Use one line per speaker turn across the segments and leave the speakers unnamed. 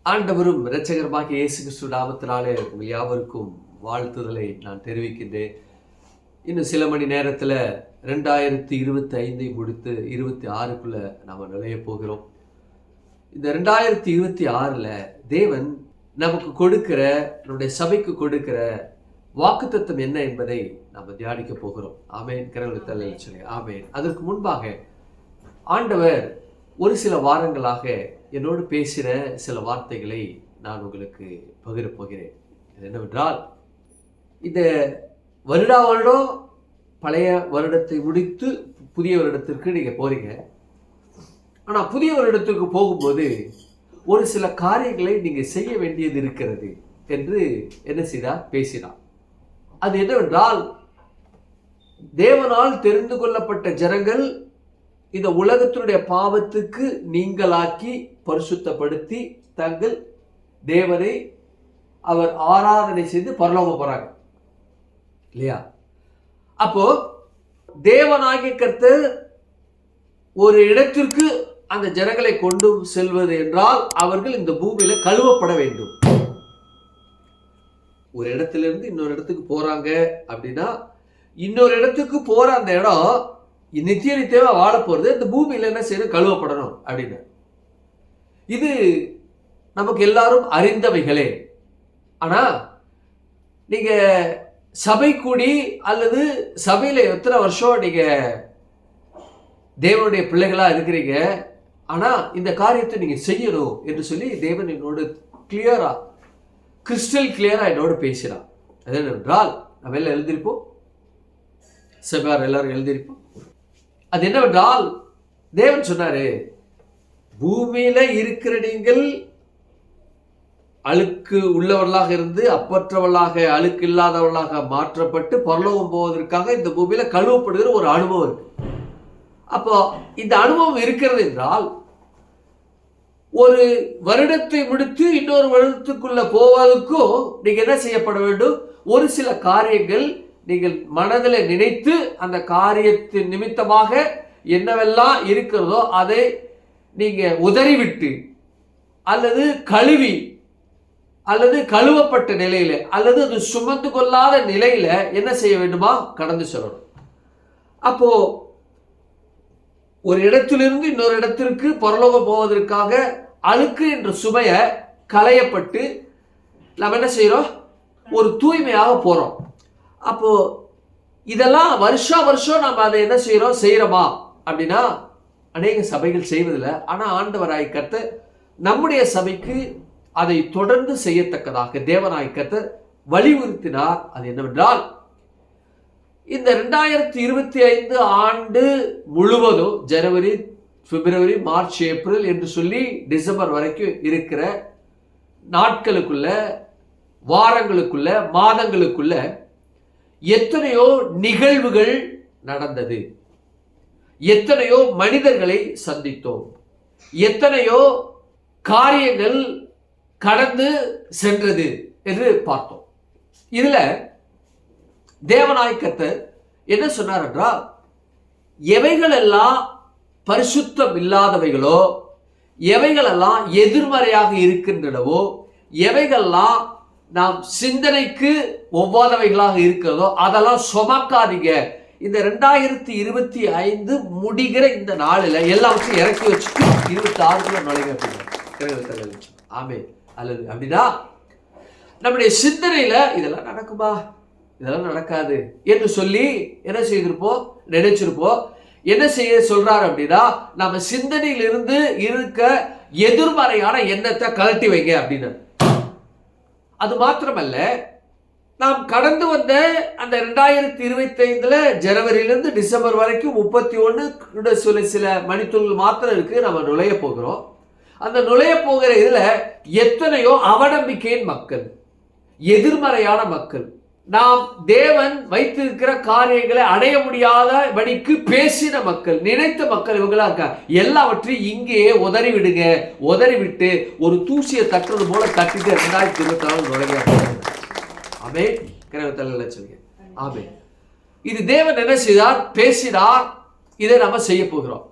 ஆண்டவரும் இரட்சகருமாகிய இயேசு கிறிஸ்து நாமத்தினாலே உங்கள் யாவருக்கும் வாழ்த்துதலை நான் தெரிவிக்கின்றேன். இன்னும் சில மணி நேரத்தில் 2025 முடித்து 26க்குள்ள நாம் நுழைய போகிறோம். இந்த 2026ல் தேவன் நமக்கு கொடுக்கிற, நம்முடைய சபைக்கு கொடுக்கிற வாக்குத்தத்தம் என்ன என்பதை நாம் தியானிக்க போகிறோம். ஆமேன். கரங்களை தள்ளி சொல்லி ஆமேன். அதற்கு முன்பாக ஆண்டவர் ஒரு சில வாரங்களாக என்னோடு பேசின சில வார்த்தைகளை நான் உங்களுக்கு பகிரப் போகிறேன். என்னவென்றால், இந்த வருடம் பழைய வருடத்தை முடித்து புதிய வருடத்திற்கு நீங்கள் போறீங்க. ஆனால் புதிய வருடத்திற்கு போகும்போது ஒரு சில காரியங்களை நீங்கள் செய்ய வேண்டியது இருக்கிறது என்று என்ன செய்தார், பேசினார். அது என்னவென்றால், தேவனால் தெரிந்து கொள்ளப்பட்ட ஜனங்கள் இந்த உலகத்தினுடைய பாவத்துக்கு நீங்களாக்கி பரிசுத்தப்படுத்தி தங்கள் தேவனை அவர் ஆராதனை செய்து பரலோகம் போறாங்க இல்லையா? அப்போ தேவனாகிய கர்த்தர் ஒரு இடத்திற்கு அந்த ஜனங்களை கொண்டு செல்வது என்றால் அவர்கள் இந்த பூமியில கழுவப்பட வேண்டும். ஒரு இடத்திலிருந்து இன்னொரு இடத்துக்கு போறாங்க அப்படின்னா, இன்னொரு இடத்துக்கு போற அந்த இடம் நித்திய நித்தியமா வாழ போறது, இந்த பூமியில என்ன செய்யணும், கழுவப்படணும் அப்படின்னு. இது நமக்கு எல்லாரும் அறிந்தவைகளே. ஆனா நீங்க சபை கூடி அல்லது சபையில எத்தனை வருஷம் நீங்க தேவனுடைய பிள்ளைகளா இருக்கிறீங்க, ஆனா இந்த காரியத்தை நீங்க செய்யணும் என்று சொல்லி தேவன் என்னோடு கிளியரா, கிறிஸ்டல் கிளியரா என்னோடு பேசினார். அது என்னவென்றால், நம்ம எல்லாம் எழுதியிருப்போம், சபையார் எல்லாரும் எழுதியிருப்போம். அது என்னவென்றால், தேவன் சொன்னாரு, பூமியில இருக்கிற நீங்கள் அழுக்கு உள்ளவர்களாக இருந்து அப்பற்றவர்களாக, அழுக்கு இல்லாதவர்களாக மாற்றப்பட்டு பரலோகம் போவதற்காக இந்த பூமியில கழுவப்படுகிற ஒரு அனுபவம் இருக்கு. அப்போ இந்த அனுபவம் இருக்கிறது என்றால், ஒரு வருடத்தை முடித்து இன்னொரு வருடத்துக்குள்ள போவதற்கும் நீங்க என்ன செய்யப்பட வேண்டும், ஒரு சில காரியங்கள் நீங்கள் மனதில் நினைத்து அந்த காரியத்தின் நிமித்தமாக என்னவெல்லாம் இருக்கிறதோ அதை நீங்க உதறிவிட்டு அல்லது கழுவி அல்லது கழுவப்பட்ட நிலையில அல்லது அது சுமந்து கொள்ளாத நிலையில என்ன செய்ய வேண்டுமா, கடந்து செல்லணும். அப்போ ஒரு இடத்திலிருந்து இன்னொரு இடத்திற்கு பரலோகம் போவதற்காக அழுக்கு என்ற சுமைய களையப்பட்டு நாம் என்ன செய்யறோம், ஒரு தூய்மையாக போறோம். அப்போ இதெல்லாம் வருஷம் நம்ம அதை என்ன செய்யறோமா அப்படின்னா, அநேக சபைகள் செய்வதில்லை. ஆனா ஆண்டவராய் கர்த்தர் நம்முடைய சபைக்கு அதை தொடர்ந்து செய்யத்தக்கதாக தேவனாய் கர்த்தர் வலியுறுத்தினார். அது என்னவென்றால், இந்த 2025 ஆண்டு முழுவதும் ஜனவரி, பிப்ரவரி, மார்ச், ஏப்ரல் என்று சொல்லி டிசம்பர் வரைக்கும் இருக்கிற நாட்களுக்குள்ள, வாரங்களுக்குள்ள, மாதங்களுக்குள்ள எத்தனையோ நிகழ்வுகள் நடந்தது, எத்தனையோ மனிதர்களை சந்தித்தோம், எத்தனையோ காரியங்கள் கடந்து சென்றது என்று பார்த்தோம். இதுல தேவனாய் கர்த்தர் என்ன சொன்னார் என்றால், எவைகளெல்லாம் பரிசுத்தம் இல்லாதவைகளோ, எவைகளெல்லாம் எதிர்மறையாக இருக்கின்றனவோ, எவைகளெல்லாம் நாம் சிந்தனைக்கு ஒவ்வாதவைகளாக இருக்கிறதோ அதெல்லாம் சுமக்காதீங்க. இந்த 2025 முடிகிற இந்த நாளில் எல்லாத்தையும் இறக்கி வச்சுட்டு 26க்குள்ள நுழைங்க. ஆமே. அல்லது அப்படின்னா நம்முடைய சிந்தனையில இதெல்லாம் நடக்குமா, இதெல்லாம் நடக்காது என்று சொல்லி என்ன செய்திருப்போம், நினைச்சிருப்போம். என்ன செய்ய சொல்றாரு அப்படின்னா, நம்ம சிந்தனையில் இருந்து இருக்க எதிர்மறையான எண்ணத்தை கழட்டி வைங்க அப்படின்னு. அது மாத்திரமல்ல, நாம் கடந்து வந்த அந்த 2025 ஜனவரியிலிருந்து டிசம்பர் வரைக்கும் 31 சில மணித்துள் மாத்திரம் இருக்கு, நம்ம நுழைய போகிறோம். அந்த நுழைய போகிற இதுல எத்தனையோ அவநம்பிக்கையின் மக்கள், எதிர்மறையான மக்கள், நாம் தேவன் வைத்திருக்கிற காரியங்களை அடைய முடியாத படிக்கு பேசின மக்கள், நினைத்த மக்கள், இவங்களா இருக்காங்க. எல்லாவற்றையும் இங்கேயே உதறி விடுங்க. உதறி விட்டு ஒரு தூசியை தட்டுறது போல தட்டிட்டு 2024 நுழைங்க. ஆமே. கிரகத்தல்ல சொல்லுங்க. ஆமே. இது தேவன் என்ன செய்தார், பேசினார். இதை நம்ம செய்ய போகிறோம்.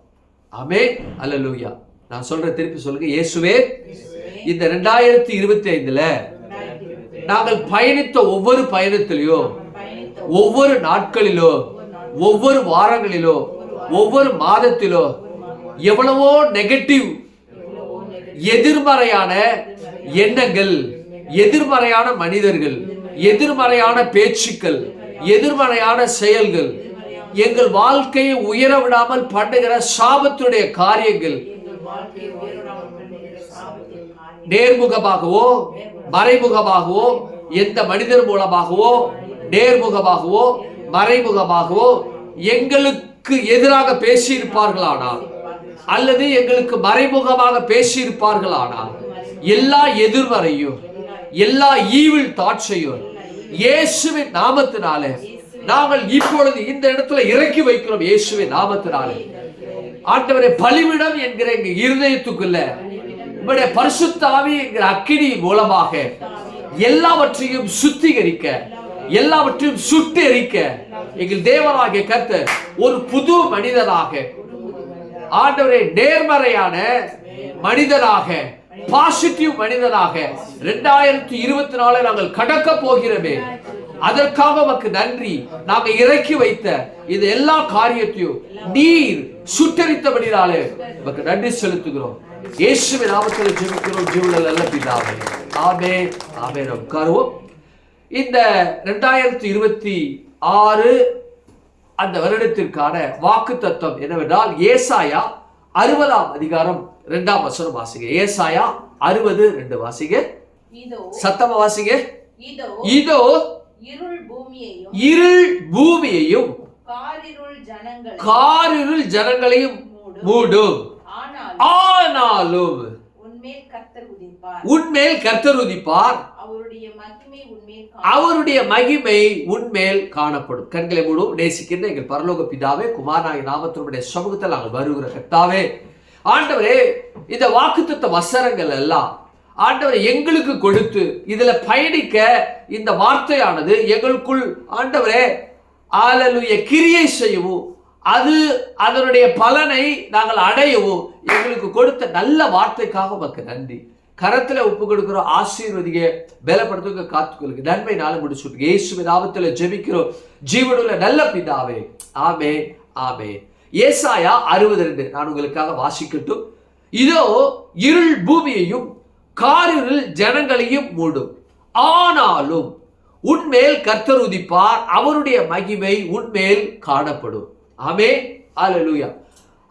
ஆமே. அல்லேலூயா. நான் சொல்ற திருப்பி சொல்லுங்க, இயேசுவே இந்த 2025 நாங்கள் பயணித்த ஒவ்வொரு பயணத்திலேயோ, ஒவ்வொரு நாட்களிலோ, ஒவ்வொரு வாரங்களிலோ, ஒவ்வொரு மாதத்திலோ எவ்வளவோ நெகட்டிவ், எதிர்மறையான எண்ணங்கள், எதிர்மறையான மனிதர்கள், எதிர்மறையான பேச்சுக்கள், எதிர்மறையான செயல்கள், எங்கள் வாழ்க்கையை உயர விடாமல் பண்ணுகிற சாபத்துடைய காரியங்கள் நேர்முகமாகவோ மறைமுகமாகவோ, எந்த மனிதர் மூலமாகவோ நேர்முகமாகவோ மறைமுகமாகவோ எங்களுக்கு எதிராக பேசியிருப்பார்களானால், அல்லது எங்களுக்கு மறைமுகமாக பேசியிருப்பார்களானால், எல்லா எதிர்மறையும், எல்லா ஈவில் தாட்சையும் இயேசுவின் நாமத்தினாலே நாங்கள் இப்பொழுது இந்த இடத்துல இறக்கி வைக்கிறோம். இயேசுவின் நாமத்தினாலே ஆண்டவரே, பலிவிடம் என்கிற எங்க இருதயத்துக்குள்ள உம்முடைய பரிசுத்த ஆவி என்கிற அக்கினி மூலமாக எல்லாவற்றையும் சுத்திகரிக்க, எல்லாவற்றையும் சுட்டு எரிக்க எங்கள் தேவனாகிய கர்த்தர் ஒரு புது மனிதனாக, ஆண்டவரே நேர்மறையான மனிதனாக, பாசிட்டிவ் மனிதனாக 2024 நாங்கள் கடக்க போகிறோமே, அதற்காக உமக்கு நன்றி. நாங்கள் இறக்கி வைத்த இந்த எல்லா காரியத்தையும் நீர் சுட்டரித்தபடினாலே உமக்கு நன்றி செலுத்துகிறோம். இயேசுவின் நாமத்தில் ஜெபிக்கிறோம் ஜீவனுள்ள நல்ல பிதாவே, ஆமென், ஆமென். உட்காருவோம். இந்த 2026 அந்த வருடத்திற்கான வாக்கு தத்துவம் என்னவென்றால், ஏசாயா 60ஆம் அதிகாரம் 2ஆம் வசனம் வாசிங்க. ஏசாயா 60:2 வாசிங்க. சத்தமா வாசிங்க. இதோ இருள் பூமியையும் காரிருள் ஜனங்களையும் மூடும், ஆனாலும் உன்மேல் கர்த்தர் உதிப்பார், அவருடைய மகிமை உன்மேல் காணப்படும். கண்களை மூடும். நேசிக்கின்ற எங்கள் பரலோக பிதாவே, குமாரனாகிய நாமத்தினுடைய சமூகத்தில் நாங்கள் வருகிற கர்த்தாவே, ஆண்டவரே, இந்த வாக்குத்தத்த வசனங்கள் எல்லாம் ஆண்டவரை எங்களுக்கு கொடுத்து இதுல பயணிக்க இந்த வார்த்தையானது எங்களுக்குள் ஆண்டவரே ஹல்லேலூயா கிரியை செய்யவும், அது அதனுடைய பலனை நாங்கள் அடையவும் எங்களுக்கு கொடுத்த நல்ல வார்த்தைக்காக உமக்கு நன்றி. கரத்துல ஒப்பு கொடுக்கிறோம். ஆசீர்வதிக, பலப்படுத்துங்க, காத்துக்கொள்ளுங்க. நன்மை நாளை முடிச்சுட்டு இயேசுவின் நாமத்தில் ஜெபிக்கிறோம் ஜீவனுள்ள நல்ல பிதாவே, ஆமென், ஆமென். ஏசாயா 60:2 நான் உங்களுக்காக வாசிக்கட்டும். இதோ இருள் பூமியையும் காரிருள் ஜனங்களையும் மூடும், ஆனாலும் உன்மேல் கர்த்தர் உதிப்பார், அவருடைய மகிமை உன்மேல் காணப்படும். ஆமென், ஹல்லேலூயா.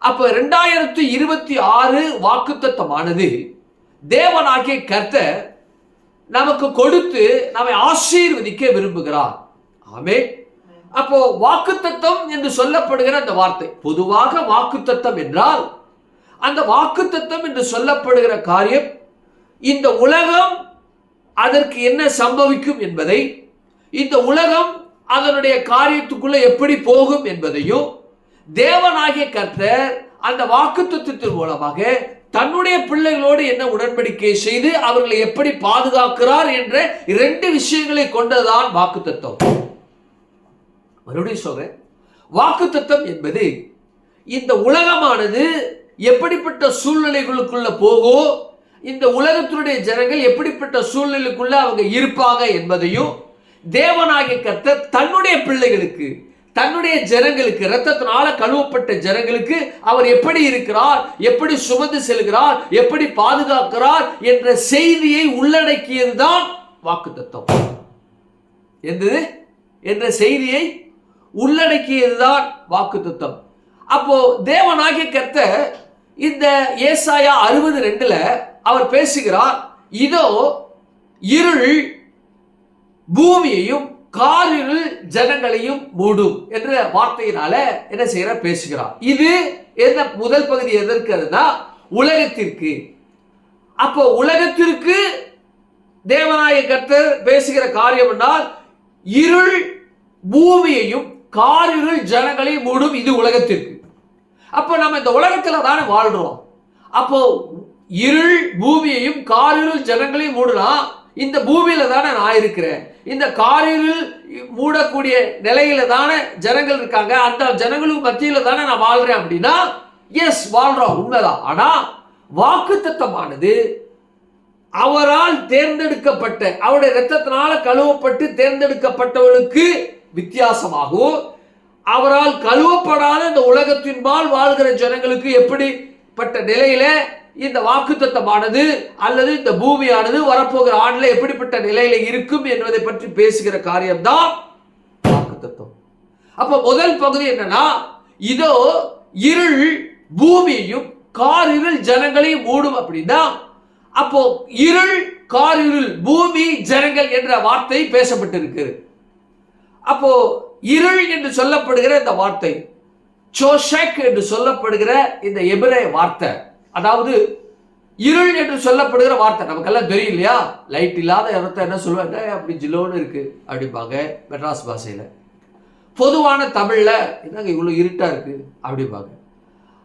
அப்ப 2026 வாக்குத்தத்தமானது தேவனாகிய கர்த்தர் நமக்கு கொடுத்து நம்மை ஆசீர்வதிக்க விரும்புகிறார். ஆமென். அப்போ வாக்குத்தத்தம் என்று சொல்லப்படுகிற அந்த வார்த்தை, பொதுவாக வாக்குத்தத்தம் என்றால் அந்த வாக்குத்தத்தம் என்று சொல்லப்படுகிற காரியம் இந்த உலகம் அதற்கு என்ன சம்பவிக்கும் என்பதை, இந்த உலகம் அதனுடைய காரியத்துக்குள்ள எப்படி போகும் என்பதையும் தேவனாகிய கர்த்தர் அந்த வாக்குத்தத்தத்தின் மூலமாக தன்னுடைய பிள்ளைகளோடு என்ன உடன்படிக்கை செய்து அவர்களை எப்படி பாதுகாக்கிறார் என்ற 2 விஷயங்களை கொண்டதுதான் வாக்குத்தத்தம். மறுபடியும் சொல்றேன், வாக்குத்தத்தம் என்பது இந்த உலகமானது எப்படிப்பட்ட சூழ்நிலைகளுக்குள்ள போகும், இந்த உலகத்தினுடைய ஜனங்கள் எப்படிப்பட்ட சூழ்நிலைக்குள்ள அவங்க இருப்பாங்க என்பதையும் தேவனாகிய கர்த்தர் தன்னுடைய பிள்ளைகளுக்கு, தன்னுடைய ஜனங்களுக்கு, இரத்தத்தினால கழுவப்பட்ட ஜனங்களுக்கு அவர் எப்படி இருக்கிறார், எப்படி சுமந்து செல்கிறார், எப்படி பாதுகாக்கிறார் என்ற செய்தியை உள்ளடக்கியதுதான் வாக்குத்தத்தம். என்ற செய்தியை உள்ளடக்கியதுதான் வாக்குத்தத்தம். அப்போ தேவனாகிய கர்த்தர் இந்த ஏசாயா 60:2 அவர் பேசுகிறார். இதோ இருள் பூமியையும் காரிருள் ஜனங்களையும் மூடும் என்ற வார்த்தையினால என்ன செய்யற பேசுகிறார். இது என்ன முதல் பகுதி எதற்குன்னா உலகத்திற்கு. அப்போ உலகத்திற்கு தேவனாகிய கர்த்தர் பேசுகிற காரியம் என்றால் இருள் பூமியையும் காரிருள் ஜனங்களையும் மூடும், இது உலகத்திற்கு. அப்போ நம்ம இந்த உலகத்துல தானே வாழ்றோம். அப்போ இருள் பூமியையும் காரிருள் ஜனங்களையும் மூடுனா இந்த பூமியில தானே நான் இருக்கிறேன், இந்த காரிருள் மூடக்கூடிய நிலையில தானே ஜனங்கள் இருக்காங்க, அந்த ஜனங்களுக்கு மத்தியில தானே நான் வாழ்றேன் அப்படின்னா எஸ் வாழ்றோம், உண்மைதான். ஆனா வாக்குத்தத்தமானது அவரால் தேர்ந்தெடுக்கப்பட்ட, அவருடைய இரத்தத்தினால கழுவப்பட்டு தேர்ந்தெடுக்கப்பட்டவர்களுக்கு வித்தியாசமாகவும், அவரால் கழுவப்படாத இந்த உலகத்தின்பால் வாழ்கிற ஜனங்களுக்கு எப்படிப்பட்ட நிலையில இந்த வாக்குத்தத்தமானது அல்லது இந்த பூமியானது வரப்போகிற ஆண்டுல எப்படிப்பட்ட நிலையில இருக்கும் என்பதை பற்றி பேசுகிற காரியம்தான் வாக்குத்தத்தம். அப்ப முதல் பகுதி என்னன்னா, இதோ இருள் பூமியையும் காரிருள் ஜனங்களையும் மூடும் அப்படின்னா, அப்போ இருள் காரிருள் பூமி ஜனங்கள் என்ற வார்த்தை பேசப்பட்டிருக்கிறது. அப்போ இருள் என்று சொல்லப்படுகிற இந்த வார்த்தை, சோஷக் என்று சொல்லப்படுகிற இந்த எபிரேய வார்த்தை, அதாவது இருள் என்று சொல்லப்படுகிற வார்த்தை நமக்கெல்லாம் தெரியும் இல்லையா? லைட் இல்லாத இடத்த என்ன சொல்லுவாங்க, அப்படி ஜிலோன்னு இருக்கு அப்படிம்பாங்க மெட்ராஸ் பாஷையில. பொதுவான தமிழ்ல என்னங்க இவ்வளவு இருட்டா இருக்கு அப்படிம்பாங்க.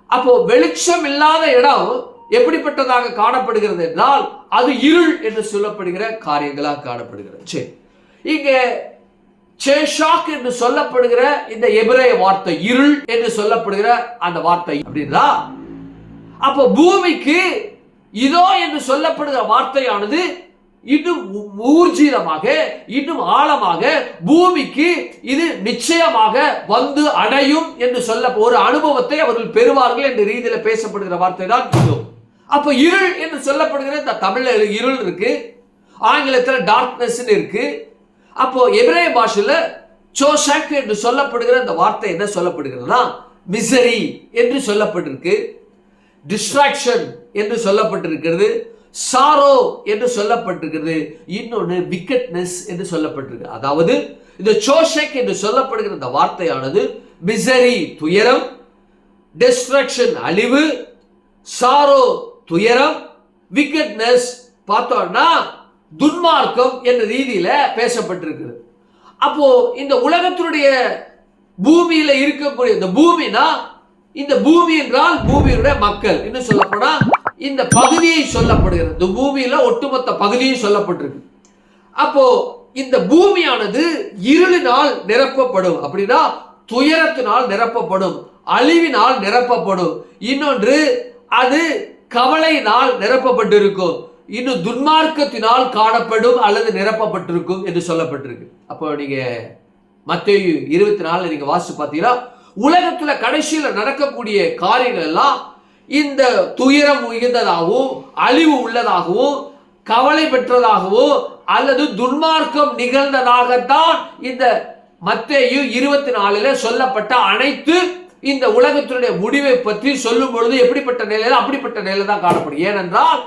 அப்போ வெளிச்சம் இல்லாத இடம் எப்படிப்பட்டதாக காணப்படுகிறது என்றால் அது இருள் என்று சொல்லப்படுகிற காரியங்களாக காணப்படுகிறது. சரி, இங்க சேஷாக் என்று சொல்லப்படுகிற இந்த எபிரேய வார்த்தை, இருள் என்று சொல்லப்படுகிற அந்த வார்த்தை அப்படின்னா, அப்போ பூமிக்கு இதோ என்று சொல்லப்படுகிற வார்த்தையானது இன்னும் ஊர்ஜிதமாக, இன்னும் ஆழமாக பூமிக்கு இது நிச்சயமாக வந்து அடையும் என்று சொல்ல ஒரு அனுபவத்தை அவர்கள் பெறுவார்கள் என்ற ரீதியில் பேசப்படுகிற வார்த்தை தான் இதோ. அப்போ இருள் என்று சொல்லப்படுகிற இந்த தமிழ்ல இருள் இருக்கு, ஆங்கிலத்தில் டார்க்னஸ் இருக்கு. அப்போ எபிரேய பாஷையில சோஷாக் என்று சொல்லப்படுகிற இந்த வார்த்தை என்ன சொல்லப்படுகிறதுனா மிசரி என்று சொல்லப்பட்டிருக்கு, டிஸ்ட்ராக்ஷன் என்று சொல்லப்பட்டிருக்கிறது, சாரோ என்று சொல்லப்பட்டிருக்கிறது, இன்னொன்று விக்கெட்னஸ் என்று சொல்லப்பட்டிருக்கு. அதாவது இந்த சோஷக் என்று சொல்லப்படுகிற இந்த வார்த்தையானது மிசரி துயரம், டிஸ்ட்ராக்ஷன் அழிவு, சாரோ துயரம், விக்கெட்னஸ் பார்த்தோம்னா துன்மார்க்கம் என்ற ரீதியில பேசப்பட்டிருக்கிறது. அப்போ இந்த உலகத்தினுடைய பூமியில இருக்கக்கூடிய இந்த பூமினா, இந்த பூமி என்றால் பூமியுடைய மக்கள், இன்னும் சொல்லப்போனா இந்த பகுதியை சொல்லப்படுகிறது, இந்த பூமியில ஒட்டுமொத்த பகுதியை சொல்லப்பட்டிருக்கு. அப்போ இந்த பூமியானது இருளினால் நிரப்பப்படும் அப்படின்னா துயரத்தினால் நிரப்பப்படும், அழிவினால் நிரப்பப்படும், இன்னொன்று அது கவலையினால் நிரப்பப்பட்டிருக்கும், இன்னும் துன்மார்க்கத்தினால் காணப்படும் அல்லது நிரப்பப்பட்டிருக்கும் என்று சொல்லப்பட்டிருக்கு. அப்போ நீங்க மத்தேயு 24 நீங்க வாசிச்சு பார்த்தீங்கன்னா உலகத்துல கடைசியில நடக்கக்கூடிய காரியங்கள் எல்லாம் இந்த துயரம் மிகுந்ததாகவும் அழிவு உள்ளதாகவும் கவலை பெற்றதாகவும் அல்லது துன்மார்க்கம் நிகழ்ந்ததாகத்தான் இந்த மத்தேயு 24 சொல்லப்பட்ட அனைத்து இந்த உலகத்தினுடைய முடிவை பற்றி சொல்லும் பொழுது எப்படிப்பட்ட நிலையில அப்படிப்பட்ட நிலையில தான் காணப்படும். ஏனென்றால்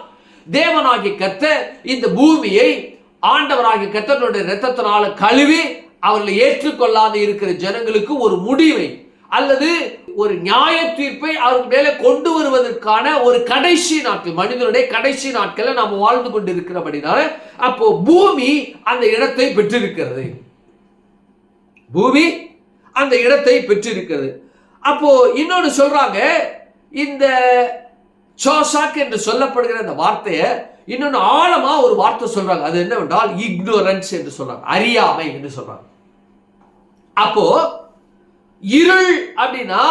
தேவனாகிய கர்த்தர் இந்த பூமியை ஆண்டவராகிய கர்த்தருடைய இரத்தத்தினால கழுவி அவர்களை ஏற்றுக்கொள்ளாத இருக்கிற ஜனங்களுக்கு ஒரு முடிவை அல்லது ஒரு நியாய தீர்ப்பை அவருக்கு மேலே கொண்டு வருவதற்கான ஒரு கடைசி நாட்கள், மனிதனுடைய கடைசி நாட்களை நாம் வாழ்ந்து கொண்டு இருக்கிறபடினால அப்போ பூமி அந்த இடத்தை பெற்றிருக்கிறது, பூமி அந்த இடத்தை பெற்றிருக்கிறது. அப்போ இன்னொன்று சொல்றாங்க, இந்த சோஷாக் என்று சொல்லப்படுகிற அந்த வார்த்தையை இன்னொன்று ஆழமா ஒரு வார்த்தை சொல்றாங்க, அது என்னவென்றால் இக்னோரன்ஸ் என்று சொல்றாங்க, அறியாமை என்று சொல்றாங்க. அப்போ இருள் அப்படின்னா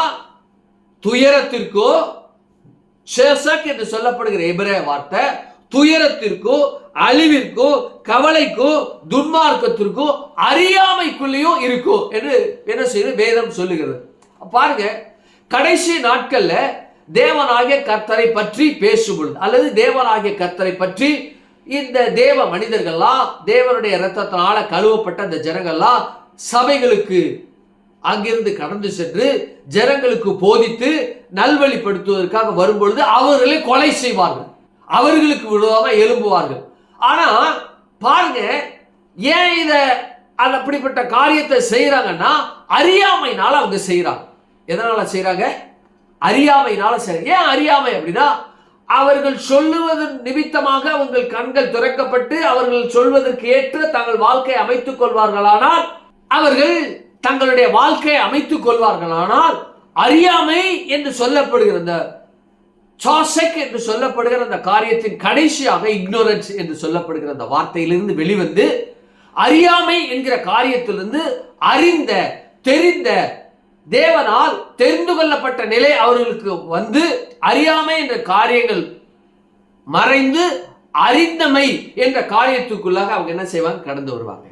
துயரத்திற்கோ, ஷேஷக் என்று சொல்லப்படுகிற எபிரேய வார்த்தை துயரத்திற்கோ, அழிவிற்கோ, கவலைக்கோ, துன்மார்க்கத்திற்கோ, அறியாமைக்குள்ளேயும் இருக்கும் என்று என்ன செய்யுது வேதம் சொல்லுகிறது. பாருங்க, கடைசி நாட்கள்ல தேவனாகிய கர்த்தரை பற்றி பேசும்பொழுது அல்லது தேவனாகிய கர்த்தரை பற்றி இந்த தேவ மனிதர்கள்லாம் தேவனுடைய இரத்தத்தினால கழுவப்பட்ட அந்த ஜனங்கள்லாம் சபைகளுக்கு அங்கிருந்து கடந்து சென்று ஜனங்களுக்கு போதித்து நல்வழிப்படுத்துவதற்காக வரும்பொழுது அவர்களை கொலை செய்வார்கள், அவர்களுக்கு விரோதமாக எழும்புவார்கள். ஆனா பாருங்க, ஏன் இத அப்படிப்பட்ட காரியத்தை செய்யறாங்கன்னா அறியாமைனால அவங்க செய்யறாங்க. எதனால செய்யறாங்க? அறியாமைனால செய்யறாங்க. ஏன் அறியாமை அப்படின்னா அவர்கள் சொல்லுவதன் நிமித்தமாக அவங்கள் கண்கள் திறக்கப்பட்டு அவர்கள் சொல்வதற்கு ஏற்ற தங்கள் வாழ்க்கையை அமைத்துக் கொள்வார்களானால், அவர்கள் தங்களுடைய வாழ்க்கையை அமைத்துக் கொள்வார்களானால் அறியாமை என்று சொல்லப்படுகிற சாசக் என்று சொல்லப்படுகிற அந்த காரியத்தின் கடைசியாக இக்னோரன்ஸ் என்று சொல்லப்படுகிற அந்த வார்த்தையிலிருந்து வெளிவந்து அறியாமை என்கிற காரியத்திலிருந்து அறிந்த தெரிந்த தேவனால் தெரிந்து கொள்ளப்பட்ட நிலை அவர்களுக்கு வந்து அறியாமை என்ற காரியங்கள் மறைந்து அறிந்தமை என்ற காரியத்துக்குள்ளாக அவங்க என்ன செய்வாங்க, கடந்து வருவாங்க.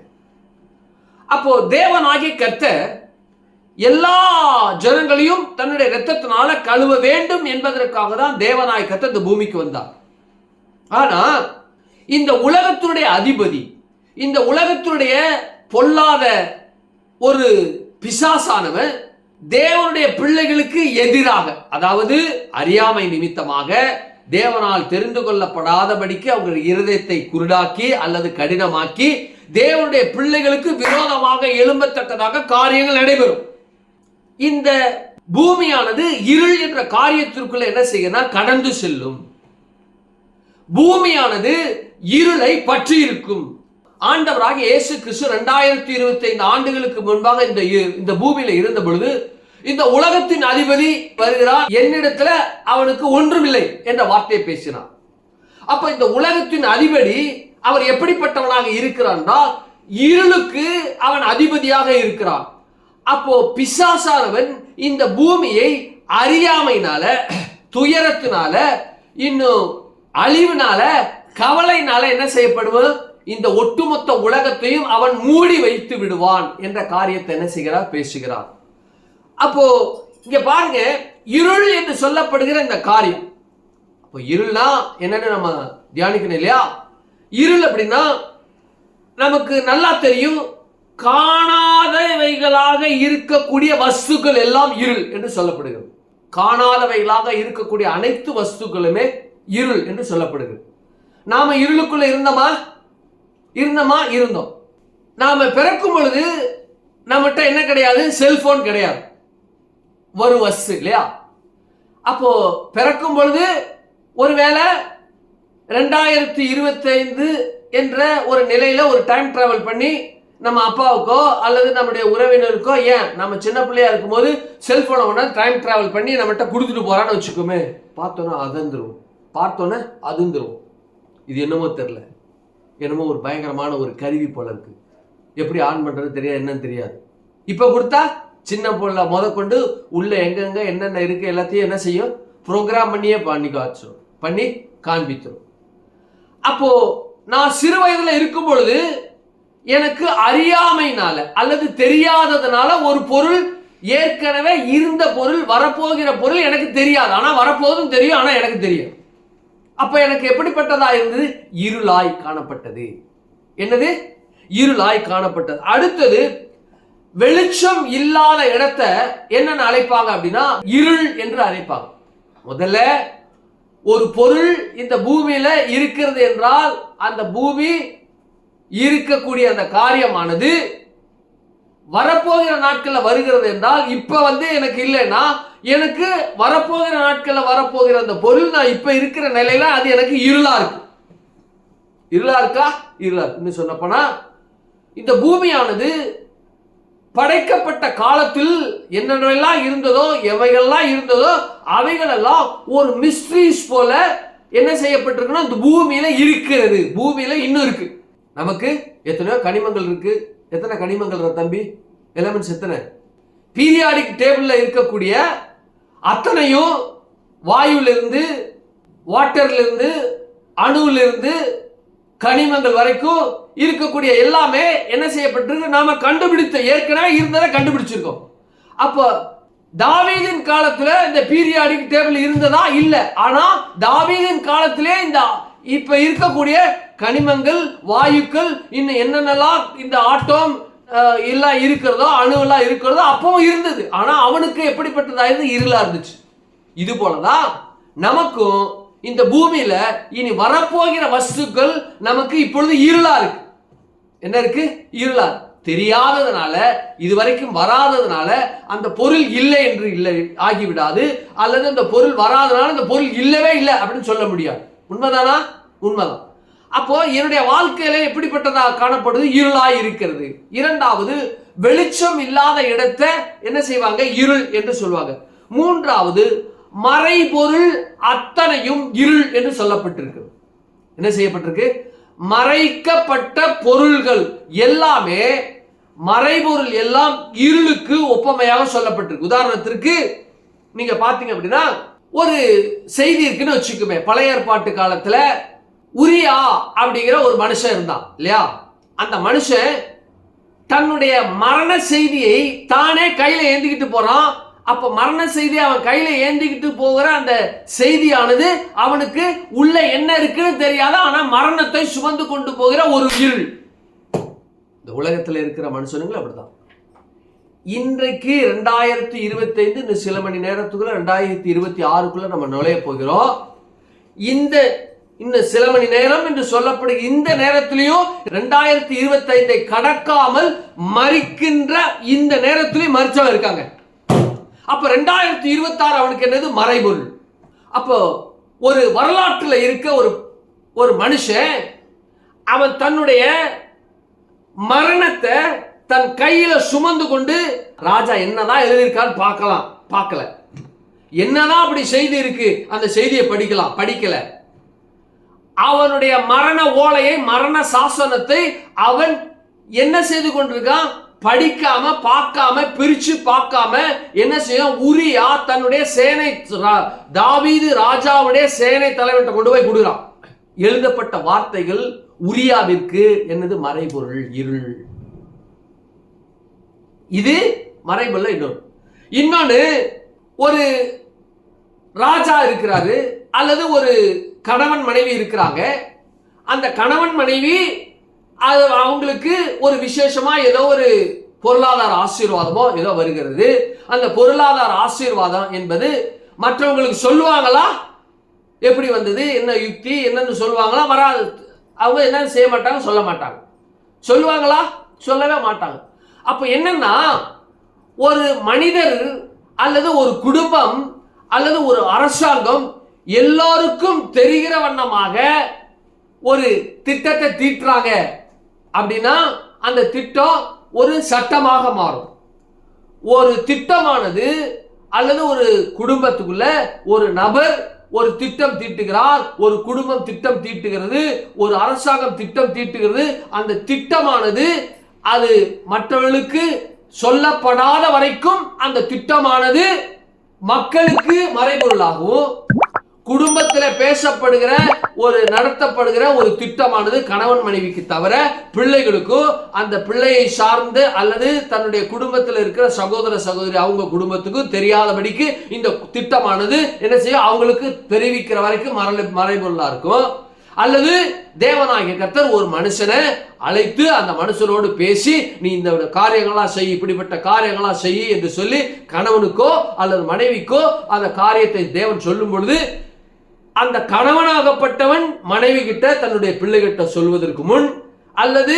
அப்போ தேவனாகிய கர்த்தர் எல்லா ஜனங்களையும் தன்னுடைய இரத்தத்தினால கழுவ வேண்டும் என்பதற்காக தான் தேவனாகிய கர்த்தர் இந்த பூமிக்கு வந்தார். ஆனா இந்த உலகத்தினுடைய அதிபதி, இந்த உலகத்தினுடைய பொல்லாத ஒரு பிசாசானவன் தேவனுடைய பிள்ளைகளுக்கு எதிராக, அதாவது அறியாமை நிமித்தமாக தேவனால் தெரிந்து கொள்ளப்படாதபடிக்கு அவங்க இருதயத்தை குருடாக்கி அல்லது கடினமாக்கி தேவனுடைய பிள்ளைகளுக்கு விரோதமாக எழும்பத்தக்கதாக காரியங்கள் நடைபெறும். இந்த பூமியானது இருள் என்ற காரியத்திற்குள்ள என்ன செய்யணும், கடந்து செல்லும். பூமியானது இருளை பற்றி இருக்கும். ஆண்டவராக இயேசு கிறிஸ்து 2025 ஆண்டுகளுக்கு முன்பாக இந்த பூமியில இருந்த பொழுது இந்த உலகத்தின் அதிபதி வருகிறான், என்னிடத்துல அவனுக்கு ஒன்றுமில்லை என்ற வார்த்தையை பேசினான். அப்ப இந்த உலகத்தின் அதிபதி அவர் எப்படிப்பட்டவனாக இருக்கிறான்னா, இருளுக்கு அவன் அதிபதியாக இருக்கிறான். அப்போ பிசாசானவன் இந்த பூமியை அறியாமையினால, துயரத்தினால, இன்னும் அழிவுனால, கவலையினால என்ன செய்யப்படுவது, இந்த ஒட்டுமொத்த உலகத்தையும் அவன் மூடி வைத்து விடுவான் என்ற காரியத்தை என்ன செய்கிறார், பேசுகிறார். அப்போ இங்க பாருங்க, இருள் என்று சொல்லப்படுகிற இந்த காரியம். அப்போ இருள்னா என்னன்னு நம்ம தியானிக்கணும் இல்லையா? இருள் அப்படின்னா நமக்கு நல்லா தெரியும், காணாதவைகளாக இருக்கக்கூடிய வஸ்துக்கள் எல்லாம் இருள் என்று சொல்லப்படுகிறது. காணாதவைகளாக இருக்கக்கூடிய அனைத்து வஸ்துக்களுமே இருள் என்று சொல்லப்படுகிறது. நாம இருளுக்குள்ள இருந்தோம். நாம பிறக்கும் பொழுது நம்மகிட்ட என்ன கிடையாது, செல்போன் கிடையாது, ஒரு வஸ்து இல்லையா? அப்போ பிறக்கும் பொழுது ஒருவேளை 2025 என்ற ஒரு நிலையில ஒரு டைம் டிராவல் பண்ணி நம்ம அப்பாவுக்கோ அல்லது நம்முடைய உறவினருக்கோ, ஏன் நம்ம சின்ன பிள்ளையா இருக்கும் போது செல்போனை ஒன்றா டைம் டிராவல் பண்ணி நம்மகிட்ட கொடுத்துட்டு போறான்னு வச்சுக்கோமே, பார்த்தோன்னே அதிர்ந்துரும். இது என்னமோ தெரியல, என்னமோ ஒரு பயங்கரமான ஒரு கருவி போல இருக்கு, எப்படி ஆன் பண்றது தெரியாது, என்னன்னு தெரியாது. இப்ப கொடுத்தா சின்ன பொருளை முதற்கொண்டு உள்ள எங்கெங்க என்னென்ன இருக்கு எல்லாத்தையும் என்ன செய்யும், ப்ரோக்ராம் பண்ணியே பண்ணி காண்பித்தோம். அப்போ நான் சிறு வயதுல இருக்கும் பொழுது எனக்கு அறியாமைனால அல்லது தெரியாததுனால ஒரு பொருள், ஏற்கனவே இருந்த பொருள், வரப்போகிற பொருள் எனக்கு தெரியாது, ஆனா வரப்போதும் தெரியும், ஆனா எனக்கு தெரியும். அப்ப எனக்கு எப்படிப்பட்டதா இருந்தது, இருளாய் காணப்பட்டது. என்னது, இருளாய் காணப்பட்டது. அடுத்தது, வெளிச்சம் இல்லாத இடத்தை என்னன்னு அழைப்பாங்க அப்படின்னா இருள் என்று அழைப்பாங்க. முதல்ல ஒரு பொருள் இந்த பூமியில இருக்கிறது என்றால் அந்த பூமி இருக்கக்கூடிய அந்த காரியமானது வரப்போகிற நாட்கள்ல வருகிறது என்றால், இப்ப எனக்கு இல்லைன்னா எனக்கு வரப்போகிற நாட்கள்ல வரப்போகிற அந்த பொருள் நான் இப்ப இருக்கிற நிலையில அது எனக்கு இருளா இருக்கு. இருளா இருக்கா? இருளா இருக்கு. சொன்னப்போனா இந்த பூமியானது படைக்கப்பட்ட காலத்தில் என்னென்னலாம் இருந்ததோ, எவைகள்லாம் இருந்ததோ அவைகளெல்லாம் ஒரு மிஸ்ட்ரீஸ் போல என்ன செய்யப்பட்டிருக்குன்னா இந்த பூமியில இருக்கிறது. பூமியில இன்னும் இருக்கு. நமக்கு எத்தனையோ கனிமங்கள் இருக்கு. எத்தனை கனிமங்கள் தம்பி? எலிமெண்ட்ஸ் எத்தனை? பீரியாடிக் டேபிள்ல இருக்கக்கூடிய அத்தனையும் வாயுவிலிருந்து, வாட்டர்ல அணுவிலிருந்து கனிமங்கள் வரைக்கும் இருக்கக்கூடிய எல்லாமே என்ன செய்யப்பட்டிருக்கு, நாம கண்டுபிடித்த, ஏற்கனவே இருந்ததை கண்டுபிடிச்சிருக்கோம். அப்போ தாவீதின் காலத்துல இந்த பீரியாடிக் டேபிள் இருந்ததா? இல்ல. ஆனா தாவீதின் காலத்திலே இந்த இப்ப இருக்கக்கூடிய கனிமங்கள், வாயுக்கள், இன்னும் என்னென்னலாம் இந்த ஆட்டம் எல்லாம் இருக்கிறதோ, அணு எல்லாம் இருக்கிறதோ அப்பவும் இருந்தது. ஆனா அவனுக்கு எப்படிப்பட்டதா இருந்து, இருளா இருந்துச்சு. இது போலதான் நமக்கும் இந்த பூமியில இனி வரப்போகிற வஸ்துக்கள் நமக்கு இப்பொழுது இருளா இருக்கு. என்ன இருக்கு? இருளா. தெரியாததுனால, இதுவரைக்கும் வராததுனால அந்த பொருள் இல்லை என்று இல்லை ஆகிவிடாது, அல்லது அந்த பொருள் வராதனால அந்த பொருள் இல்லவே இல்லை அப்படின்னு சொல்ல முடியாது. உண்மைதானா? உண்மைதான். அப்போ என்னுடைய வாழ்க்கையில எப்படிப்பட்டதா காணப்படுது? இருளாய் இருக்கிறது. இரண்டாவது, வெளிச்சம் இல்லாத இடத்தை என்ன செய்வாங்க? இருள் என்று சொல்வாங்க. மூன்றாவது, மறைபொருள் அத்தனையும் இருள் என்று சொல்லப்பட்டிருக்கு. என்ன செய்யப்பட்டிருக்கு? மறைக்கப்பட்ட பொருள்கள் எல்லாமே, மறைபொருள் எல்லாம் இருளுக்கு ஒப்பமையாக சொல்லப்பட்டிருக்கு. உதாரணத்திற்கு நீங்க பாத்தீங்க அப்படின்னா, ஒரு செய்தி இருக்குன்னு வச்சுக்குமே, பழைய ஏற்பாட்டு காலத்துல உரியா அப்படிங்கிற ஒரு மனுஷன் இருந்தான் இல்லையா? அந்த மனுஷன் தன்னுடைய மரண செய்தியை தானே கையில ஏந்திக்கிட்டு போறான். அப்ப மரண செய்தி அவன் கையில ஏந்திக்கிட்டு போகிற அந்த செய்தியானது அவனுக்கு உள்ள என்ன இருக்குன்னு தெரியாத, ஆனா மரணத்தை சுமந்து கொண்டு போகிற ஒரு இருள். இந்த உலகத்தில் இருக்கிற மனுஷனுங்களும் அப்படிதான். இன்றைக்கு 2025 இந்த சில மணி நேரத்துக்குள்ள 2026க்குள்ள நம்ம நுழைய போகிறோம். இந்த சில மணி நேரம் என்று சொல்லப்படுகிற இந்த நேரத்திலையும் 2025 கடக்காமல் மறிக்கின்ற இந்த நேரத்திலையும் மறிச்சவன் இருக்காங்க. அப்ப 2026 அவனுக்கு என்னது? மறைபொருள். அப்போ ஒரு வரலாற்றில் இருக்க ஒரு மனுஷன் அவன் தன்னுடைய மரணத்தை தன் கையில சுமந்து கொண்டு, ராஜா என்னதான் எழுதியிருக்கான்னு பார்க்கல. என்னதான் அப்படி செய்தி இருக்கு, அந்த செய்தியை படிக்கல. அவனுடைய மரண ஓலையை, மரண சாசனத்தை அவன் என்ன செய்து கொண்டிருக்கான்? படிக்காம, பார்க்காம, பிரிச்சு பார்க்காம என்ன செய்யும்? உரியா தன்னுடைய சேனை, தாவீது ராஜாவுடைய சேனை தலைவர்கிட்ட கொண்டு போய் கொடுக்குறான். எழுதப்பட்ட வார்த்தைகள் உரியாவிற்கு என்னது? மறைபொருள், இருள். இது மறைபொருள். இன்னொன்னு ஒரு ராஜா இருக்கிறாரு, அல்லது ஒரு கணவன் மனைவி இருக்கிறாங்க. அந்த கணவன் மனைவி அவங்களுக்கு ஒரு விசேஷமா ஏதோ ஒரு பொருளாதார ஆசீர்வாதமோ ஏதோ வருகிறது. அந்த பொருளாதார ஆசீர்வாதம் என்பது மற்றவங்களுக்கு சொல்லுவாங்களா? எப்படி வந்தது, என்ன யுக்தி, என்னன்னு சொல்லுவாங்களா? வராது. அவங்க என்ன செய்ய மாட்டாங்க, சொல்ல மாட்டாங்க. சொல்லுவாங்களா? சொல்லவே மாட்டாங்க. அப்ப என்னன்னா, ஒரு மனிதர் அல்லது ஒரு குடும்பம் அல்லது ஒரு அரசாங்கம் எல்லாருக்கும் தெரிகிற வண்ணமாக ஒரு திட்டத்தை தீட்டுறாங்க அப்படின்னா அந்த திட்டம் ஒரு சட்டமாக மாறும். ஒரு திட்டமானது அல்லது ஒரு குடும்பத்துக்குள்ள ஒரு நபர் ஒரு திட்டம் தீட்டுகிறார், ஒரு குடும்பம் திட்டம் தீட்டுகிறது, ஒரு அரசாங்கம் திட்டம் தீட்டுகிறது. அந்த திட்டமானது அது மற்றவர்களுக்கு சொல்லப்படாத வரைக்கும் அந்த திட்டமானது மக்களுக்கு மறைபொருளாகவும், குடும்பத்தில் பேசப்படுகிற ஒரு நடத்தப்படுகிற ஒரு திட்டமானது கணவன் மனைவிக்கு தவிர பிள்ளைகளுக்கோ, அந்த பிள்ளையை சார்ந்து அல்லது தன்னுடைய குடும்பத்தில் இருக்கிற சகோதர சகோதரி அவங்க குடும்பத்துக்கும் தெரியாதபடிக்கு இந்த திட்டமானது என்ன செய்யும்? அவங்களுக்கு தெரிவிக்கிற வரைக்கும் மறைபொருளா இருக்கும். அல்லது தேவனாகிய கர்த்தர் ஒரு மனுஷனை அழைத்து அந்த மனுஷனோடு பேசி, நீ இந்த காரியங்களாம் செய், இப்படிப்பட்ட காரியங்களாம் செய் என்று சொல்லி கணவனுக்கோ அல்லது மனைவிக்கோ அந்த காரியத்தை தேவன் சொல்லும் பொழுது, அந்த கணவனாகப்பட்டவன் மனைவி கிட்ட தன்னுடைய பிள்ளைகிட்ட சொல்வதற்கு முன், அல்லது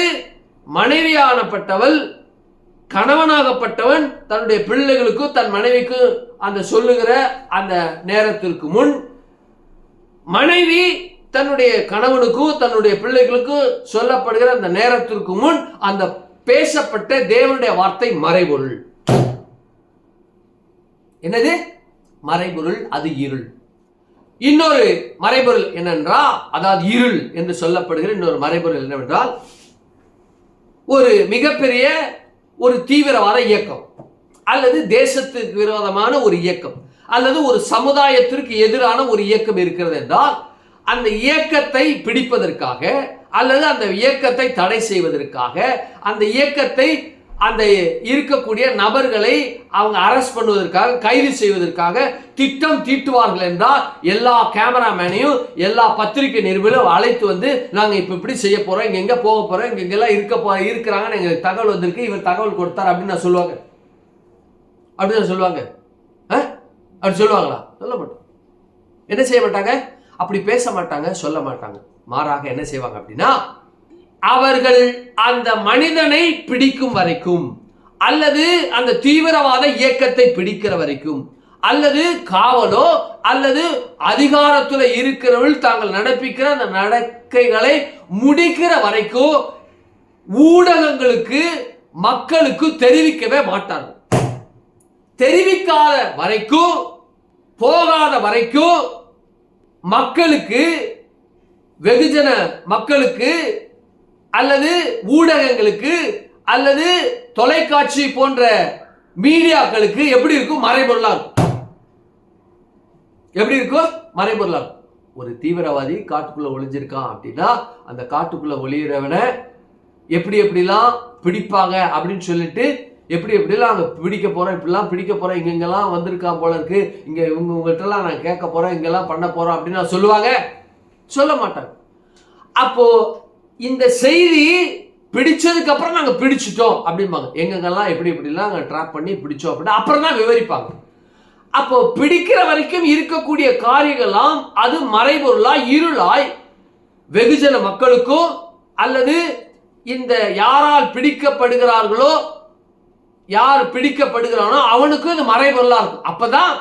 மனைவியானப்பட்டவள் கணவனாகப்பட்டவன் தன்னுடைய பிள்ளைகளுக்கு தன் மனைவிக்கு அந்த சொல்லுகிற அந்த நேரத்திற்கு முன், மனைவி தன்னுடைய கணவனுக்கும் தன்னுடைய பிள்ளைகளுக்கும் சொல்லப்படுகிற அந்த நேரத்திற்கு முன் அந்த பேசப்பட்ட தேவனுடைய வார்த்தை மறைபொருள். என்னது மறைபொருள்? அது இருள். இன்னொரு மறைபொருள் என்னென்றா, அதாவது இருள் என்று சொல்லப்படுகிற இன்னொரு மறைபொருள் என்னவென்றால், ஒரு மிகப்பெரிய ஒரு தீவிரவாத இயக்கம் அல்லது தேசத்துக்கு விரோதமான ஒரு இயக்கம் அல்லது ஒரு சமுதாயத்திற்கு எதிரான ஒரு இயக்கம் இருக்கிறது என்றால், அந்த இயக்கத்தை பிடிப்பதற்காக அல்லது அந்த இயக்கத்தை தடை செய்வதற்காக, அந்த இயக்கத்தை அந்த இருக்கக்கூடிய நபர்களை அவங்க அரெஸ்ட் பண்ணுவதற்காக, கைது செய்வதற்காக திட்டம் தீட்டுவார்கள் என்றால், எல்லா கேமராமேனையும் எல்லா பத்திரிகை நிருபர்களும் அழைத்து வந்து, நாங்கள் இப்போ இப்படி செய்ய போறோம், இங்க எங்க போக போறோம், இங்க எங்கெல்லாம் இருக்கிறாங்கன்னு எங்களுக்கு தகவல் வந்திருக்கு, இவர் தகவல் கொடுத்தார் அப்படின்னு நான் சொல்லுவாங்க. அப்படின்னு சொல்லுவாங்க. அப்படி சொல்லுவாங்களா? சொல்ல மாட்டோம். என்ன செய்ய மாட்டாங்க? அப்படி பேச மாட்டாங்க, சொல்ல மாட்டாங்க. மாறாக என்ன செய்வாங்க அப்படின்னா, அவர்கள் அந்த மனிதனை பிடிக்கும் வரைக்கும் அல்லது அந்த தீவிரவாத இயக்கத்தை பிடிக்கிற வரைக்கும் அல்லது காவலோ அல்லது அதிகாரத்தில் இருக்கிறவர்கள் தாங்கள் நடப்பிக்கிற அந்த நடக்கைகளை முடிக்கிற வரைக்கும் ஊடகங்களுக்கு மக்களுக்கு தெரிவிக்கவே மாட்டார்கள். தெரிவிக்காத வரைக்கும், போகாத வரைக்கும் மக்களுக்கு, வெகுஜன மக்களுக்கு அல்லது ஊடகங்களுக்கு அல்லது தொலைக்காட்சி போன்ற மீடியாக்களுக்கு எப்படி இருக்கும்? மறைபொருளா இருக்கும். எப்படி இருக்கும்? மறைபொருளா இருக்கும். ஒரு தீவிரவாதி காட்டுக்குள்ள ஒளிஞ்சிருக்கான் அப்படின்னா அந்த காட்டுக்குள்ள ஒளியிறவனை எப்படிலாம் பிடிப்பாங்க அப்படின்னு சொல்லிட்டு எப்படிலாம் அங்கே பிடிக்க போகிறோம், இப்படிலாம் பிடிக்க போகிறோம், இங்கெல்லாம் வந்திருக்கான் போல இருக்கு, இங்கே உங்கள்கிட்டலாம் நான் கேட்க போகிறேன், இங்கெல்லாம் பண்ண போகிறோம் அப்படின்னு நான் சொல்லுவாங்க? சொல்ல மாட்டாங்க. அப்போ இந்த செய்தி பிடிச்சதுக்கு அப்புறம் நாங்கள் பிடிச்சிட்டோம் அப்படிம்பாங்க. எங்கெங்கெல்லாம் எப்படிலாம் நாங்கள் ட்ராப் பண்ணி பிடிச்சோம் அப்படின்னா அப்புறம் தான் விவரிப்பாங்க. அப்போ பிடிக்கிற வரைக்கும் இருக்கக்கூடிய காரியங்கள்லாம் அது மறைபொருளாய் இருளாய் வெகுஜன மக்களுக்கும் அல்லது இந்த யாரால் பிடிக்கப்படுகிறார்களோ யார் பிடிக்கப்படுகிறானோ அவனுக்கும் இது மறைபொருளா இருக்கும். அப்பதான்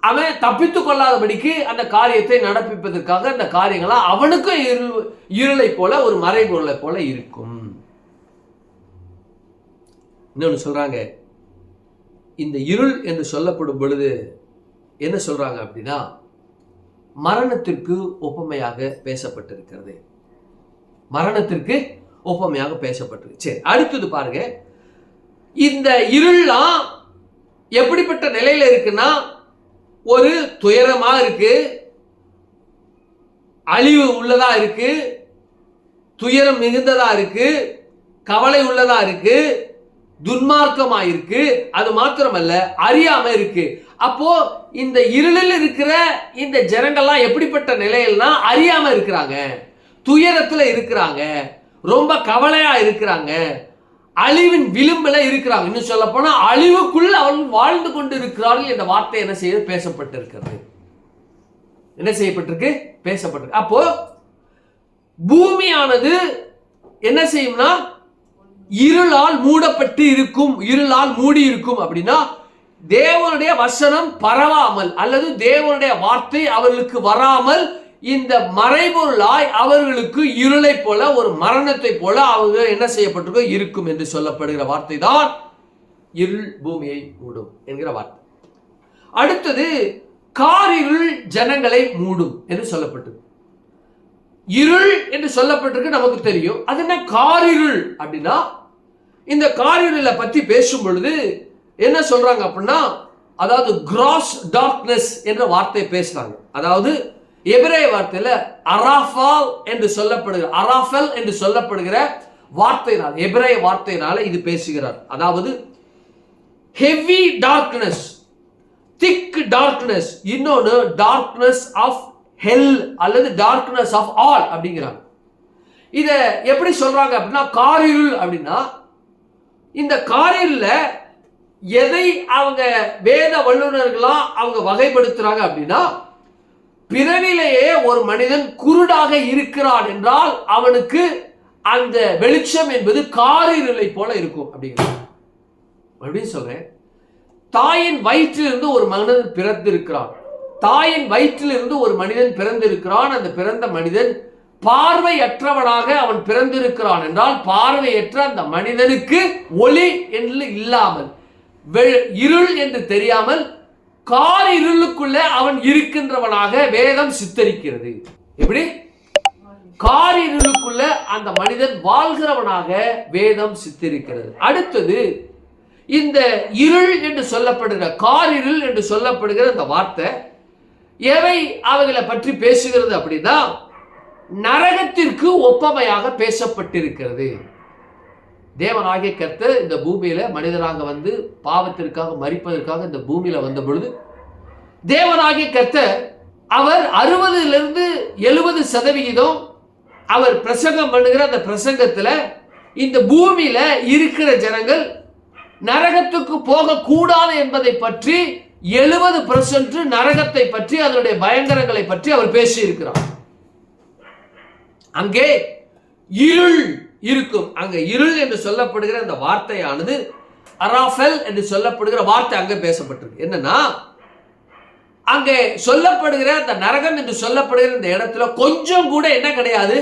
அவன் தப்பித்து கொள்ளாதபடிக்கு அந்த காரியத்தை நடப்பிப்பதற்காக அந்த காரியங்களாம் அவனுக்கும் இருளை போல ஒரு மறைபொருளை போல இருக்கும். இன்னொன்னு சொல்றாங்க, இந்த இருள் என்று சொல்லப்படும் பொழுது என்ன சொல்றாங்க அப்படின்னா மரணத்திற்கு ஒப்புமையாக பேசப்பட்டிருக்கிறது. மரணத்திற்கு ஒப்புமையாக பேசப்பட்டிருக்கு. சரி, அடுத்தது பாருங்க, இந்த இருள்லாம் எப்படிப்பட்ட நிலையில இருக்குன்னா ஒரு துயரமா இருக்கு, அழிவு உள்ளதா இருக்கு, துயரம் மிகுந்ததா இருக்கு, கவலை உள்ளதா இருக்கு, துன்மார்க்கமா இருக்கு. அது மாத்திரமல்ல அறியாம இருக்கு. அப்போ இந்த இருளில் இருக்கிற இந்த ஜனங்கள்லாம் எப்படிப்பட்ட நிலையில்னா அறியாம இருக்கிறாங்க, துயரத்துல இருக்கிறாங்க, ரொம்ப கவலையா இருக்கிறாங்க, அழிவின் விளிம்புல இருக்கிறாங்க. இன்னும் சொல்ல போனா அழிவுக்குள் அவர்கள் வாழ்ந்து கொண்டு இருக்கிறார்கள் என்ற வார்த்தை என்ன செய்ய பேசப்பட்டிருக்கிறது. என்ன செய்யப்பட்டிருக்கு? பேசப்பட்டிருக்கு. அப்போ பூமியானது என்ன செய்யும்னா இருளால் மூடப்பட்டு இருக்கும், இருளால் மூடி இருக்கும். அப்படின்னா தேவனுடைய வசனம் பரவாமல் அல்லது தேவனுடைய வார்த்தை அவர்களுக்கு வராமல் இந்த மறைபொருளாய் அவர்களுக்கு இருளை போல ஒரு மரணத்தை போல அவங்க என்ன செய்யப்பட்டிருக்கோ இருக்கும் என்று சொல்லப்படுகிற வார்த்தை தான் இருள் பூமியை மூடும் என்கிற வார்த்தை. அடுத்தது காரிருள் ஜனங்களை மூடும் என்று சொல்லப்பட்டது. இருள் என்று சொல்லப்பட்டிருக்கு நமக்கு தெரியும். அது என்ன காரிருள் அப்படின்னா இந்த காரிருளை பற்றி பேசும் பொழுது என்ன சொல்றாங்க அப்படின்னா அதாவது கிராஸ் டார்க்னஸ் என்ற வார்த்தை பேசுறாங்க. அதாவது எபிரேய வார்த்தையில அராஃபால் என்று சொல்லப்படுகிற அராஃபல் என்று சொல்லப்படுகிற வார்த்தையினால் எபிரேய வார்த்தையினால இது பேசுகிறார். அதாவது ஹெவி டார்க்னஸ், திக் டார்க்னஸ், இன்னொன்று டார்க்னஸ் ஆஃப் ஹெல் அல்லது டார்க்னஸ் ஆஃப் ஆல் அப்படிங்கிறாங்க. இத எப்படி சொல்றாங்க அப்படின்னா காரிருள் அப்படின்னா இந்த காரிருள்ல எதை அவங்க வேத வல்லுநர்களா அவங்க வகைப்படுத்துறாங்க அப்படின்னா பிறவிலேயே ஒரு மனிதன் குருடாக இருக்கிறான் என்றால் அவனுக்கு அந்த வெளிச்சம் என்பது காரிருளை போல இருக்கும் அப்படிங்கிறாங்க. அப்படின்னு சொல்றேன், தாயின் வயிற்றிலிருந்து ஒரு மனிதன் பிறந்திருக்கிறான், தாயின் வயிற்றிலிருந்து ஒரு மனிதன் பிறந்திருக்கிறான். அந்த பிறந்த மனிதன் பார்வையற்றவனாக அவன் பிறந்திருக்கிறான் என்றால் பார்வையற்ற அந்த மனிதனுக்கு ஒளி என்று இல்லாமல் இருள் என்று தெரியாமல் காரிருளுக்குள்ள அவன் இருக்கின்றவனாக வேதம் சித்தரிக்கிறது. எப்படி? காரிருளுக்குள்ள அந்த மனிதன் வாழ்கிறவனாக வேதம் சித்தரிக்கிறது. அடுத்தது இந்த இருள் என்று சொல்லப்படுகிற காரிருள் என்று சொல்லப்படுகிற இந்த வார்த்தை எவை அவைகளை பற்றி பேசுகிறது அப்படின்னா நரகத்திற்கு ஒப்பமையாக பேசப்பட்டிருக்கிறது. தேவனாகிய கர்த்தர் இந்த பூமியில மனிதனாக வந்து பாவத்திற்காக மரிப்பதற்காக இந்த பூமியில வந்த பொழுது தேவனாகிய கர்த்தர் அவர் 60-70% அவர் பிரசங்கம் பண்ணுகிற அந்த பிரசங்கத்துல இந்த பூமியில இருக்கிற ஜனங்கள் நரகத்துக்கு போக கூடாது என்பதை பற்றி 70% நரகத்தை பற்றி அதனுடைய பயங்கரங்களை பற்றி அவர் பேசி இருக்கிறார். அங்கே இருள் இருக்கும். அங்க இருள் என்று சொல்லப்படுகிற அந்த வார்த்தையானது அராஃபல் என்று சொல்லப்படுகிற வார்த்தை அங்க பேசப்பட்டிருக்கு. என்னன்னா அங்கே சொல்லப்படுகிற அந்த நரகம் என்று சொல்லப்படுகிற இந்த இடத்துல கொஞ்சம் கூட என்ன கிடையாது,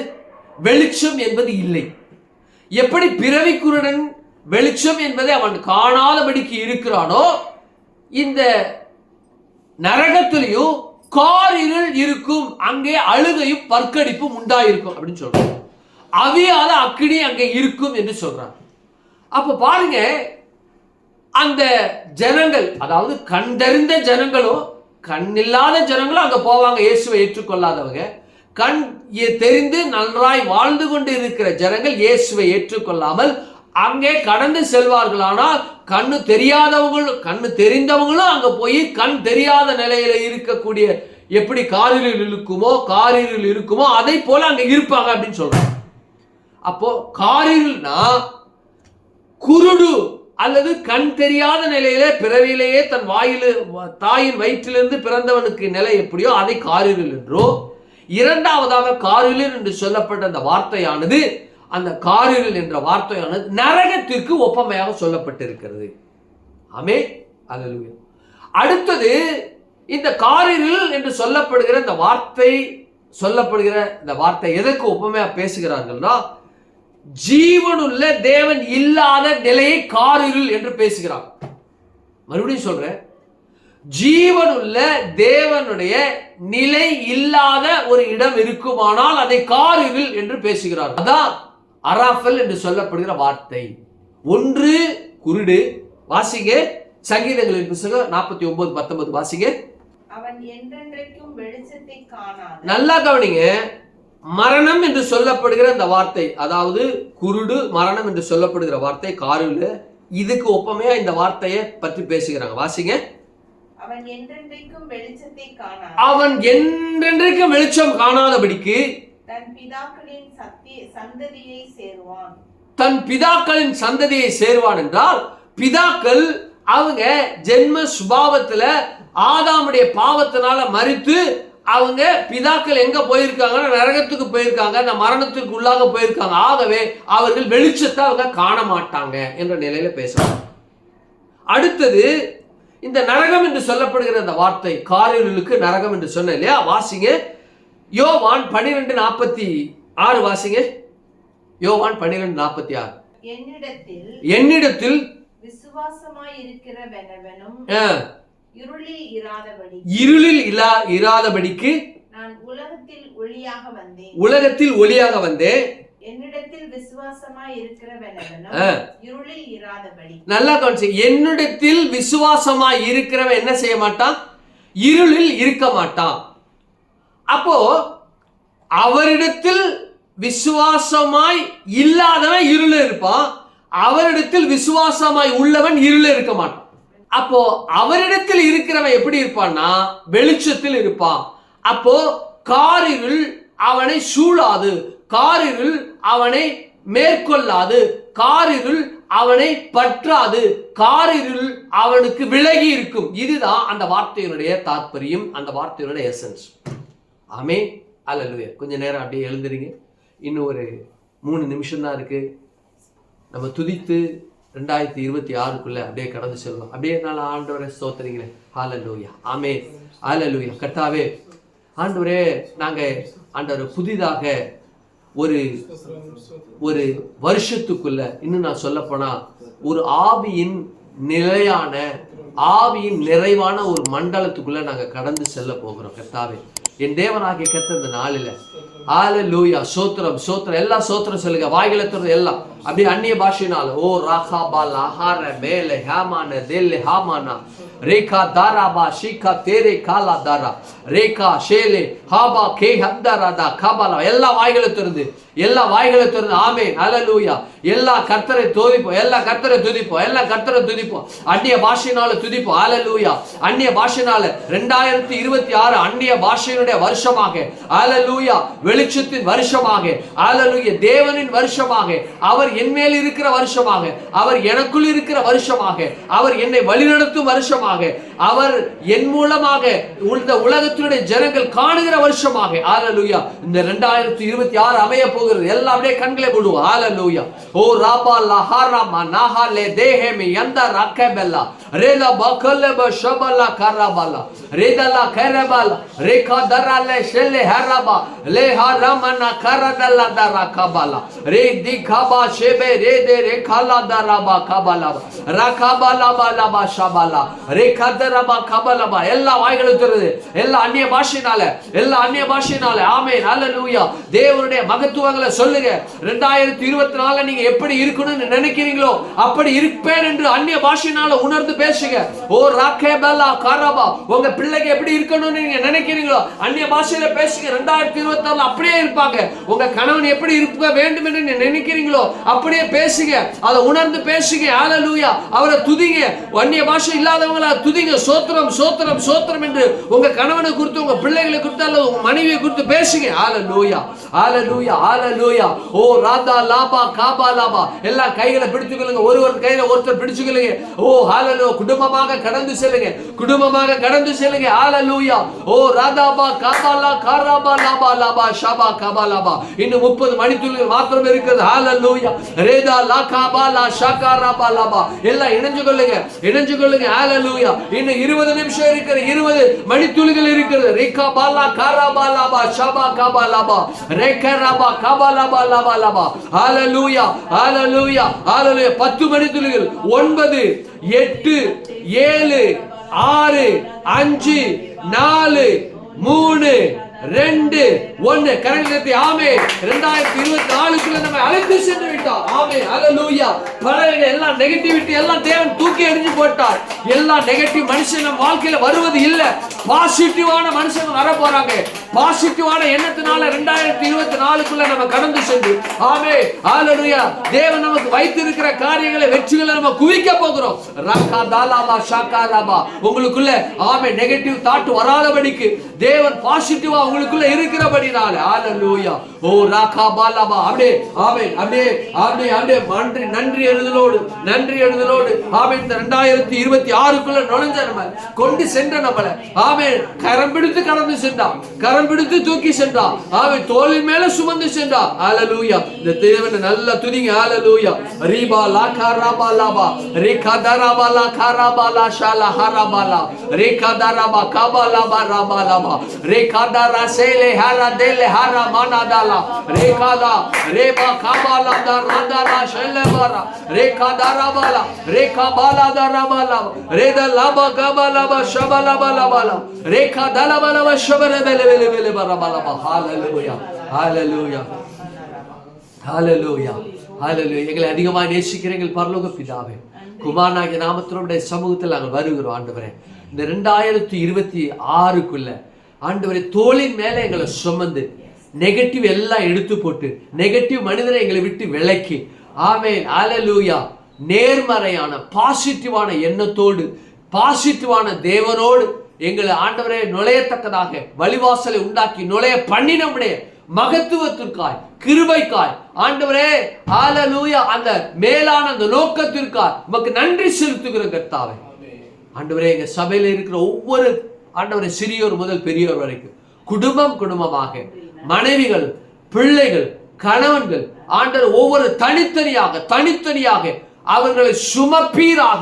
வெளிச்சம் என்பது இல்லை. எப்படி பிறவிக்குருடன் வெளிச்சம் என்பதை அவன் காணாதபடிக்கு இருக்கிறானோ இந்த நரகத்திலையும் காரிருள் இருக்கும், அங்கே அழுகையும் பற்கடிப்பும் உண்டாயிருக்கும் அப்படின்னு சொல்றாங்க. அவியாத அக்கினி அங்கே இருக்கும் என்று சொல்றாங்க. அப்ப பாருங்க, அந்த ஜனங்கள் அதாவது கண்டறிந்த ஜனங்களும் கண்ணில்லாத ஜனங்களும் அங்க போவாங்க, இயேசுவை ஏற்றுக்கொள்ளாதவங்க. கண் தெரிந்து நன்றாய் வாழ்ந்து கொண்டு இருக்கிற ஜனங்கள் இயேசுவை ஏற்றுக்கொள்ளாமல் அங்கே கடந்து செல்வார்களானால் கண்ணு தெரியாதவங்களும் கண்ணு தெரிந்தவங்களும் அங்க போய் கண் தெரியாத நிலையில இருக்கக்கூடிய எப்படி காரிருள் இருக்குமோ அதை போல அங்க இருப்பாங்க அப்படின்னு சொல்றாங்க. அப்போ காரிருள்னா குருடு அல்லது கண் தெரியாத நிலையில பிறவிலேயே தன் தாயின் வயிற்றிலிருந்து பிறந்தவனுக்கு நிலை எப்படியோ அதை காரிருள் என்றோ, இரண்டாவதாக காரிருள் என்று சொல்லப்பட்ட அந்த வார்த்தையானது, அந்த காரிருள் என்ற வார்த்தையானது நரகத்திற்கு ஒப்பமையாக சொல்லப்பட்டிருக்கிறது. ஆமென், அல்லேலூயா. அடுத்தது இந்த காரிருள் என்று சொல்லப்படுகிற இந்த வார்த்தை எதற்கு ஒப்பமையா பேசுகிறார்கள்னா, ஜீவனுள்ள தேவன் இல்லாத நிலையை காரிருள் என்று பேசுகிறார். மறுபடியும் சொல்றேன், ஜீவனுள்ள தேவனுடைய நிலை இல்லாத ஒரு இடம் இருக்குமானால் அதை காரிருள் என்று பேசுகிறார். அதான் அராஃபல் என்று சொல்லப்படுகிற வார்த்தை. ஒன்று குருடு. வாசிங்க சங்கீதங்களின் புத்தகம் 49:19 வாசிங்க.
அவன் என்றென்றைக்கும் வெளிச்சத்தை காணான்.
நல்லா கவனிங்க. மரணம் என்று சொல்லப்படுகிற அந்த வார்த்தை, அதாவது குருடு மரணம் என்று சொல்லப்படுகிற வார்த்தை காரிருள். இதுக்கு ஒப்பமையா இந்த வார்த்தையை பற்றி பேசுகிறாங்க. வாசிங்க.
அவன் என்றென்றைக்கும் வெளிச்சத்தை காணான்.
அவன் என்றென்றைக்கும் வெளிச்சம் காணாதபடிக்கு
தன் பிதாக்களின் சந்ததியை சேருவான்.
தன் பிதாக்களின் சந்ததியை சேருவான் என்றால், பிதாக்கள் அவங்க ஜென்ம சுபாவத்துல ஆதாமுடைய பாவத்தினால மரித்து அவங்க பிதாக்கள் எங்க போயிருக்காங்கன்னா நரகத்துக்கு போயிருக்காங்க, அந்த மரணத்திற்கு உள்ளாக போயிருக்காங்க. ஆகவே அவர்கள் வெளிச்சத்தை அவங்க காண மாட்டாங்க என்ற நிலையில பேசுறாங்க. அடுத்தது இந்த நரகம் என்று சொல்லப்படுகிற அந்த வார்த்தை, காரிருளுக்கு நரகம் என்று சொன்ன இல்லையா? வாசிங்க யோவான் 12:46 வாசிங்க. யோவான் 12:46. என்னிடத்தில்
விசுவாசமாய் இருக்கிறவனும்
இருளில் இராதபடிக்கு
நான் உலகத்தில்
ஒளியாக வந்தேன்.
என்னிடத்தில் விசுவாசமாய் இருக்கிறவனும் இருளில் இராதபடி.
நல்லா கவனிச்சு, என்னிடத்தில் விசுவாசமாய் இருக்கிறவன் என்ன செய்ய மாட்டான்? இருளில் இருக்க மாட்டான். அப்போ அவரிடத்தில் விசுவாசமாய் இல்லாதவன் இருள இருப்பான், அவரிடத்தில் விசுவாசமாய் உள்ளவன் இருள இருக்க மாட்டான். அப்போ அவரிடத்தில் இருக்கிறவன் எப்படி இருப்பான்னா வெளிச்சத்தில் இருப்பான். அப்போ காரிருள் அவனை சூழாது, காரிருள் அவனை மேற்கொள்ளாது, காரிருள் அவனை பற்றாது, காரிருள் அவனுக்கு விலகி இருக்கும். இதுதான் அந்த வார்த்தையினுடைய தாற்பயம், அந்த வார்த்தையினுடைய எசன்ஸ். ஆமென், அல்லேலூயா. கொஞ்ச நேரம் அப்படியே எழுந்துறீங்க. இன்னும் ஒரு 3 நிமிஷம் தான் இருக்கு. நம்ம துதித்து 2026க்குள்ள அப்படியே கடந்து செல்வோம். அப்படியே நான் ஆண்டவரை ஸ்தோத்திரிங்களே. ஹல்லேலூயா, ஆமென், ஹல்லேலூயா. கர்த்தாவே, ஆண்டவரே, நாங்க ஆண்டவர் புதிதாக ஒரு வருஷத்துக்குள்ள, இன்னும் நான் சொல்ல போனா ஒரு ஆவியின் நிலையான ஆவியின் நிறைவான ஒரு மண்டலத்துக்குள்ள நாங்க கடந்து செல்ல போகிறோம். கர்த்தாவே, என் தேவனாகிய கர்த்தர் இந்த நாளில ஹல்லேலூயா, சோத்திரம் சோத்திரம், எல்லா சோத்திரம் சொல்லுங்க. வாய்களை திறந்து எல்லாம் அப்படியே அந்நிய பாஷையினால ஓ ராகாபால் ஆஹார மேலே ஹாமான தேல்லே ஹாமானா ரேகா தாராபா ஷீகா தேரே காலா தாரா ரேகா ஷேலே ஹாபா கே ஹப்தாராதா காபாலா. எல்லா வாய்களை திறந்து ஆமென், ஹல்லேலூயா. எல்லா கர்த்தரை துதிப்போம், எல்லா கர்த்தரை துதிப்போம், அந்நிய பாஷையினால துதிப்போம். ஹல்லேலூயா. அந்நிய பாஷையினால 2026 அந்நிய பாஷையினுடைய வருஷமாக, ஹல்லேலூயா, வெளிச்சத்தின் வருஷமாக, ஹல்லேலூயா, தேவனின் வருஷமாக, அவர் என் மேல் இருக்கிற வருஷமாக, அவர் எனக்குள் இருக்கிற வருஷமாக, அவர் என்னை வழிநடத்தும் வருஷமாக, அவர் என் மூலமாக இந்த உலகத்தினுடைய ஜனங்கள் காணுகிற வருஷமாக, ஹல்லேலூயா, இந்த 2026 அமைய போகிறது. எல்லாம் அப்படியே கண்களை மூடுவோம். ஹல்லேலூயா. ஓ Rafah லஹாராமா நாஹாலே தேஹேமி யந்தா ரக்கபெல்லா Rela பக்கலப ஷபலா கரபலா ரேதலா கரபலா Rekha தரலே ஷெல்லே Harappa லேஹா haramana karadala dara kabala re di kaba shebe re de re kala dara ba kabala rakabala bala ba shabala re kadara ba kabala ba எல்லா வாய்களும் திறந்து எல்லா அந்நிய பாஷையினால ஆமென் ஹalleluya தேவனுடைய மகத்துவங்களை சொல்லுங்க 2024 நீங்க எப்படி இருக்கணும்னு நினைக்கிறீங்களோ அப்படி இருப்பேன் என்று அந்நிய பாஷையினால உணர்ந்து பேசுங்க ஓ ராகேபலா கரபா உங்க பிள்ளைங்க எப்படி இருக்கணும்னு நீங்க நினைக்கிறீங்களோ அந்நிய பாஷையில பேசுங்க 2024 அப்படியே இருப்பாங்க உங்க கணவன் எப்படி இருக்க வேண்டும் என்று நீங்க நினைக்கிறீங்களோ அப்படியே பேசுங்க அதை உணர்ந்து பேசுங்க ஹalleluya அவரை துதிங்க அந்நிய பாஷை இல்லாதவங்கள துதிங்க சோத்திரம் சோத்திரம் சோத்திரம் என்று உங்க கணவனை குறித்து உங்க பிள்ளைகளை குறித்து அல்லது உங்க மனைவியை குறித்து பேசுங்க ஹalleluya ஹalleluya ஹalleluya ஓ ராதா லாபா காபா லாபா எல்லா கைகளை பிடிச்சுக்கொள்ளுங்க ஒருவர் கையில ஒருத்தர் பிடிச்சுக்கொள்ளுங்க ஓ ஹalleluya குடும்பமாக கடந்து செல்லுங்க ஹalleluya ஓ ராதாபா காபாலா காராபா லாபா லாபா ஷபா காபா லாபா இன்னும் 30 மணித்துளிகள் மாத்திரம் இருக்குது ஹalleluya ரேதா லா காபா லா ஷகாராபா லாபா எல்லாம் இணைஞ்சு கொள்ளுங்க ஹalleluya இன்னும் 20 நிமிஷம் இருக்குது 20 மணித்துளிகள் இருக்குது ரேகா பாலா காராபா லாபா ஷபா காபா லாபா ரேகராபா காபா லாபா லாபா லாபா ஹalleluya ஹalleluya ஹalleluya 10 மணித்துளிகள் 9 8 7 6 5 4 3 2 1 கரங்களை ஆமே 2024 நம்ம அழைத்து சென்று விட்டார் ஆமே ஹalleluya பழைய எல்லா நெகட்டிவிட்டி எல்லாம் தேவன் தூக்கி எறிஞ்சு போட்டார் எல்லா நெகட்டிவ் மனுஷன் நம்ம வாழ்க்கையில வருவது இல்ல பாசிட்டிவான மனுஷங்க வர போறாங்க பாசிட்டிவான எண்ணத்தினால 2024 நம்ம கடந்து சென்று ஆமே ஹalleluya தேவன் நமக்கு வைத்திருக்கிற காரியங்களை வெற்றிகளை நம்ம குவிக்க போகிறோம் ரகா தாலாபா ஷாகாராபா உங்களுக்குள்ள ஆமே நெகட்டிவ் தாட் வராதபடிக்கு தேவன் பாசிட்டிவா உங்களுக்குள்ள இருக்கிறபடினால ஹalleluya ஓ ரகா பாலாபா அப்படியே ஆமென் அப்படியே நன்றி எழுதலோடு ஆமென் இந்த 2026 நுழைஞ்ச நம்ம கொண்டு சென்ற நம்மள ஆமென் கரம் பிடித்து கடந்து சென்றான் கரம் பிடித்து தூக்கி சென்றான் ஆமென் தோளின் மேல சுமந்து சென்றான் ஹalleluya இந்த தேவனை நல்லா துதிங்க ஹalleluya ரீபா லாகா ராபா லாபா ரேகா தராபா லாகா ராபா லா ஷாலா ஹராபாலா ரேகா தராபா காபா லாபா ராபா லாபா ரேகா தரா சேலே ஹரா தேலே ஹரா மானாதாலா ரேகா தா ரேபா காபா லா தா ராதா லா ஷெலே பாரா ரேகா தராபாலா ரேகா பாலா தராபாலா ரேதா லாபா காபா லாபா ஷபா லாபா லாபா ரேகா தலபா லாபா ஷபரே வெலே பரபாலா ஹalleluya ஹalleluya ஹalleluya ஹalleluya எங்களை அதிகமாக நேசிக்கிற எங்கள் பரலோக பிதாவே குமாரனாகிய நாமத்தினுடைய சமூகத்தில் நாங்கள் வருகிறோம் ஆண்டவரே இந்த 2026 ஆண்டவரே தோளின் மேல எங்களை சுமந்து நெகட்டிவ் எல்லாம் எடுத்து போட்டு நெகட்டிவ் மனிதரை எங்களை விட்டு விலக்கி ஆமென் ஹalleluya நேர்மறையான பாசிட்டிவான எண்ணத்தோடு பாசிட்டிவான தேவனோடு எங்களை ஆண்டவரே நுழையத்தக்கதாக வழிவாசலை உண்டாக்கி நுழைய பண்ணி நம்முடைய மகத்துவத்திற்காய் கிருபைக்காய் ஆண்டவரே ஹalleluya அந்த மேலான அந்த நோக்கத்திற்காய் உமக்கு நன்றி செலுத்துகிற கர்த்தாவே ஆண்டவரே எங்க சபையில இருக்கிற ஒவ்வொரு ஆண்டவரே சிறியோர் முதல் பெரியோர் வரைக்கும் குடும்பமாக மனைவிகள் பிள்ளைகள் கணவன்கள் ஆண்டவர் ஒவ்வொரு தனித்தனியாக அவர்களை சுமப்பீராக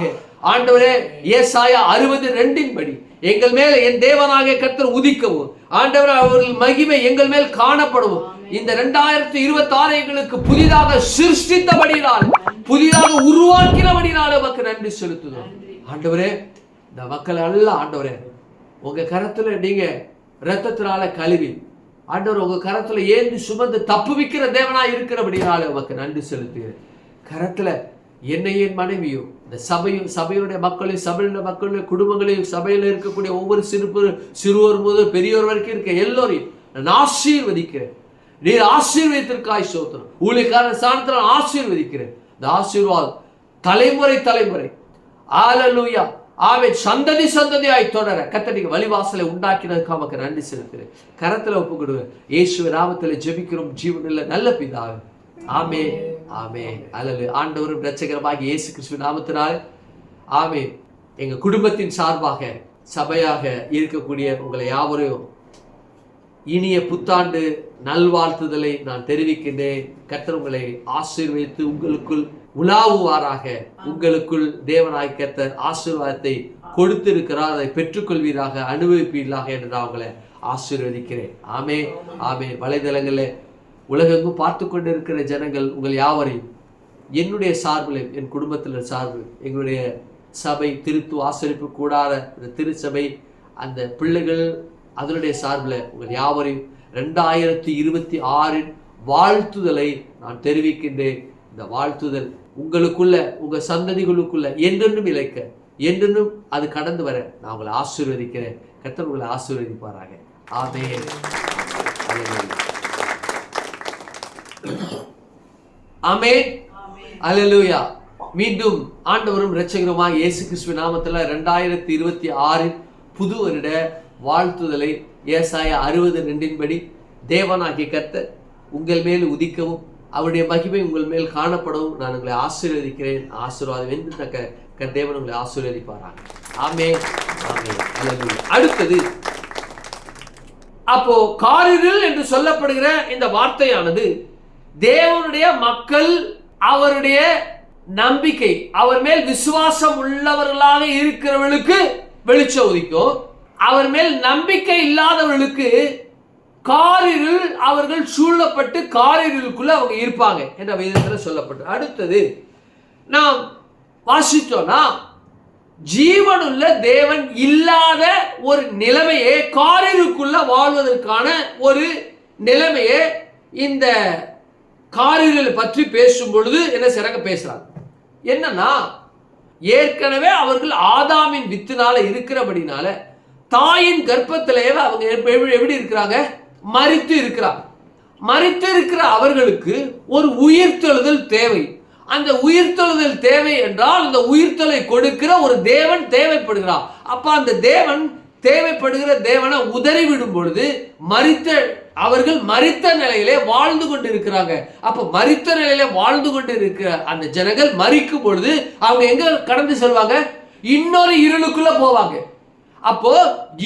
ஆண்டவரே ஏசாயா 60:2 படி எங்கள் மேல் என் தேவனாகிய கர்த்தர் உதிக்கவும் ஆண்டவரே அவர்கள் மகிமை எங்கள் மேல் காணப்படவும் இந்த 2026 எங்களுக்கு புதிதாக சிருஷ்டித்தபடினால் புதிதாக உருவாக்கினபடினால் உமக்கு நன்றி செலுத்துகிறோம் ஆண்டவரே இந்த மக்கள் எல்லாம் ஆண்டவரே உங்க கரத்துல நீங்க இரத்தத்தினால கழுவி ஆண்டவர் உங்க கரத்துல ஏந்தி சுமந்து தப்புவிக்கிற தேவனா இருக்கிறபடினால உமக்கு நன்றி செலுத்துகிறேன் கரத்துல என்னையின் மனைவியும் இந்த சபையுடைய மக்களையும் சபையுடைய மக்களுடைய குடும்பங்களையும் சபையில இருக்கக்கூடிய ஒவ்வொரு சிறுவர் முதல் பெரியோர் வரைக்கும் இருக்க எல்லோரையும் நான் ஆசீர்வதிக்கிறேன் நீர் ஆசீர்வதித்திற்காய் ஸ்தோத்திரம் ஊழியக்காரன் ஸ்தானத்தில் ஆசீர்வதிக்கிறேன் இந்த ஆசீர்வாதம் தலைமுறை ஹalleluya ஆமென் சந்ததியாய் தொடர கர்த்தர் வழிவாசலை உண்டாக்கினதுக்கு நமக்கு நன்றி செலுத்துகிறேன் கரத்துல ஒப்புக்கொடுங்க இயேசுவின் நாமத்தில் ஜெபிக்கிறோம் ஜீவனுள்ள நல்ல பிதாவே ஆமென் ஆமென் ஹalleluya ஆண்டவரும் இரட்சகருமாகிய இயேசு கிறிஸ்துவின் நாமத்தினால் ஆமென் எங்க குடும்பத்தின் சார்பாக சபையாக இருக்கக்கூடிய உங்களை யாவரையும் இனிய புத்தாண்டு நல்வாழ்த்துதலை நான் தெரிவிக்கின்றேன் கர்த்தர் உங்களை ஆசீர்வதித்து உங்களுக்குள் உலாவுவாராக உங்களுக்குள் தேவனாய் கர்த்தர் ஆசீர்வாதத்தை கொடுத்திருக்கிறார். அதை பெற்றுக்கொள்வீராக, அனுபவிப்பீர்களாக என்று நான் உங்களை ஆசீர்வதிக்கிறேன். ஆமென், ஆமென். வலைதளங்களில் உலகெங்கும் பார்த்து கொண்டு இருக்கிற ஜனங்கள் உங்கள் யாவரையும் என்னுடைய சார்பில், என் குடும்பத்தில் சார்பில், எங்களுடைய சபை திருத்துவ ஆசரிப்பு கூடாத இந்த திருச்சபை, அந்த பிள்ளைகள் அதனுடைய சார்பில் உங்கள் யாவரையும் 2026 வாழ்த்துதலை நான் தெரிவிக்கின்றேன். இந்த வாழ்த்துதல் உங்களுக்குள்ள, உங்கள் சந்ததிகளுக்குள்ள என்றென்றும் இழைக்க, என்றென்றும் அது கடந்து வர நான் உங்களை ஆசீர்வதிக்கிறேன். கர்த்தர் உங்களை ஆசீர்வதிப்பாராக. ஆமென். ஆமென். அல்லேலூயா. மீண்டும் ஆண்டவரும் இரட்சகருமாய் இயேசு கிறிஸ்து நாமத்தில் 2026 புது வருட வாழ்த்துதலை ஏசாயா 60:2 தேவனாகிய கர்த்தர் உங்கள் மேல் உதிக்கவும் அவருடைய மகிமை உங்கள் மேல் காணப்படவும் நான் உங்களை ஆசீர்வதிக்கிறேன். ஆசீர்வாதம் என்று தக்க தேவன் உங்களை ஆசீர்வதிப்பாராங்க. ஆமென், ஆமென். அல்லேலூயா. அடுத்தது, அப்போ காரிருள் என்று சொல்லப்படுகிற இந்த வார்த்தையானது தேவனுடைய மக்கள் அவருடைய நம்பிக்கை, அவர் மேல் விசுவாசம் உள்ளவர்களாக இருக்கிறவர்களுக்கு வெளிச்சம் உதிக்கும். அவர் மேல் நம்பிக்கை இல்லாதவர்களுக்கு காரிருள், அவர்கள் சூழப்பட்டு காரிருளுக்குள்ள அவங்க இருப்பாங்க என்ற வேதத்தில் சொல்லப்பட்டு. அடுத்தது நாம் வாசித்தோம்னா, ஜீவனுள்ள தேவன் இல்லாத ஒரு நிலைமையே, காரிருளுக்குள்ள வாழ்வதற்கான ஒரு நிலைமையே இந்த காரிருளை பற்றி பேசும் பொழுது என்ன சிறங்க பேசுறாங்க. என்னன்னா, ஏற்கனவே அவர்கள் ஆதாமின் வித்தினால இருக்கிறபடினால தாயின் கர்ப்பத்திலேயே அவங்க எப்படி இருக்கிறாங்க, மரித்து இருக்கிறாங்க. மரித்து இருக்கிற அவர்களுக்கு ஒரு உயிர்த்தெழுதல் தேவை. அந்த உயிர்த்தெழுதல் தேவை என்றால் அந்த உயிர்த்தலை கொடுக்கிற ஒரு தேவன் தேவைப்படுகிறார். அப்ப அந்த தேவன் தேவைப்படுகிற தேவனை உதறிவிடும் பொழுது அவர்கள் மரித்த நிலையிலே வாழ்ந்து கொண்டு இருக்கிறாங்க. அப்ப மரித்த நிலையிலே வாழ்ந்து கொண்டு இருக்கிற அந்த ஜனங்கள் மரிக்கும் பொழுது அவங்க எங்க கடந்து செல்வாங்க, இன்னொரு இருளுக்குள்ள போவாங்க. அப்போ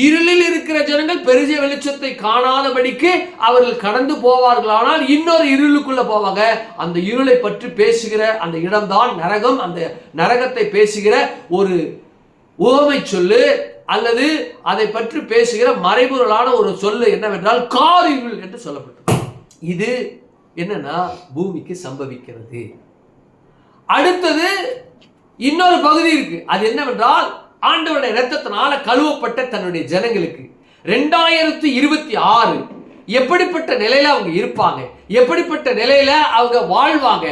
இருளில் இருக்கிற ஜனங்கள் பெரிய வெளிச்சத்தை காணாதபடிக்கு அவர்கள் கடந்து போவார்களானால் இன்னொரு இருளுக்குள்ள போவாங்க. அந்த இருளை பற்றி பேசுகிற அந்த இடம்தான் நரகம். அந்த நரகத்தை பேசுகிற ஒரு உவமை சொல்லு அல்லது அதை பற்றி பேசுகிற மறைபொருளான ஒரு சொல்லு என்னவென்றால் காரிருள் என்று சொல்லப்பட்டது. இது என்னன்னா பூமிக்கு சம்பவிக்கிறது. அடுத்தது இன்னொரு பகுதி இருக்கு. அது என்னவென்றால், ஆண்டவருடைய இரத்தத்தினால கழுவப்பட்ட தன்னுடைய ஜனங்களுக்கு 2026 எப்படிப்பட்ட நிலையில அவங்க இருப்பாங்க, எப்படிப்பட்ட நிலையில அவங்க வாழ்வாங்க,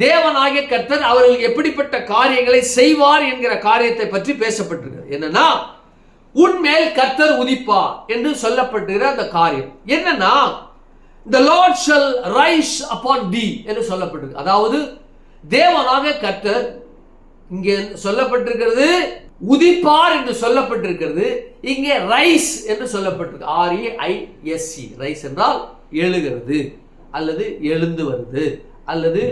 தேவனாகிய கர்த்தர் அவர்கள் எப்படிப்பட்ட காரியங்களை செய்வார் என்கிற காரியத்தை பற்றி பேசப்பட்டிருக்கிறது. என்னன்னா, உன்மேல் கர்த்தர் உதிப்பார் என்று சொல்லப்பட்டிருக்கிற அந்த காரியம் என்னன்னா, the Lord shall rise upon thee என்று சொல்லப்பட்டிருக்கு. அதாவது தேவனாகிய கர்த்தர் இங்கே சொல்லப்பட்டிருக்கிறது உதிப்பார் என்று சொல்லப்பட்டிருக்கிறது. இங்கே ரைஸ் என்று சொல்லப்பட்டிருக்கு. REISE. ரைஸ் என்றால் எழுகிறது அல்லது எழுந்து வருது அல்லது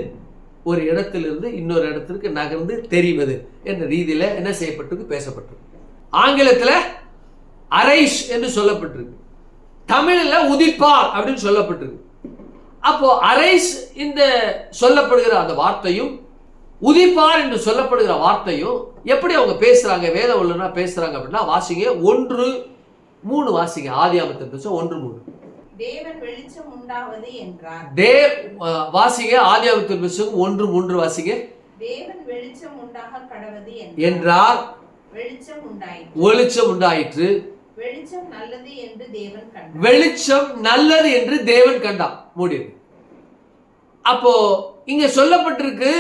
ஒரு இடத்திலிருந்து இன்னொரு இடத்திற்கு நகர்ந்து தெரிவது என்ற ரீதியில என்ன செய்யப்பட்டிருக்கு, பேசப்பட்டிருக்கு. ஆங்கிலத்தில் அரைஸ் என்று சொல்லப்பட்டிருக்கு. தமிழில் உதிப்பார் அப்படின்னு சொல்லப்பட்டிருக்கு. அப்போ அரைஸ் இந்த சொல்லப்படுகிற அந்த வார்த்தையும் உதிப்பார் என்று சொல்லப்படுகிற வார்த்தையும் எப்படி அவங்க பேசுறாங்க, வேத உள்ளனா பேசுறாங்க அப்படின்னா, வாசிங்க 1:3 வாசிங்க. ஆதியாகமத்தின் புத்தகம் 1:3.
தேவன் வெளிச்சம் உண்டாவது என்றார்.
வாசிங்க ஆதியாகமத்தின் புத்தகம் 1:3 வாசிங்க.
தேவன் வெளிச்சம் உண்டாக கடவது
என்றார்.
வெளிச்சம் உண்டாயிற்று.
வெளிச்சம் உண்டாயிற்று.
வெளிச்சம் நல்லது என்று தேவன் கண்டார்.
வெளிச்சம் நல்லது என்று தேவன் கண்டார். முடிவு. அப்போ இங்க சொல்லப்பட்டிருக்கு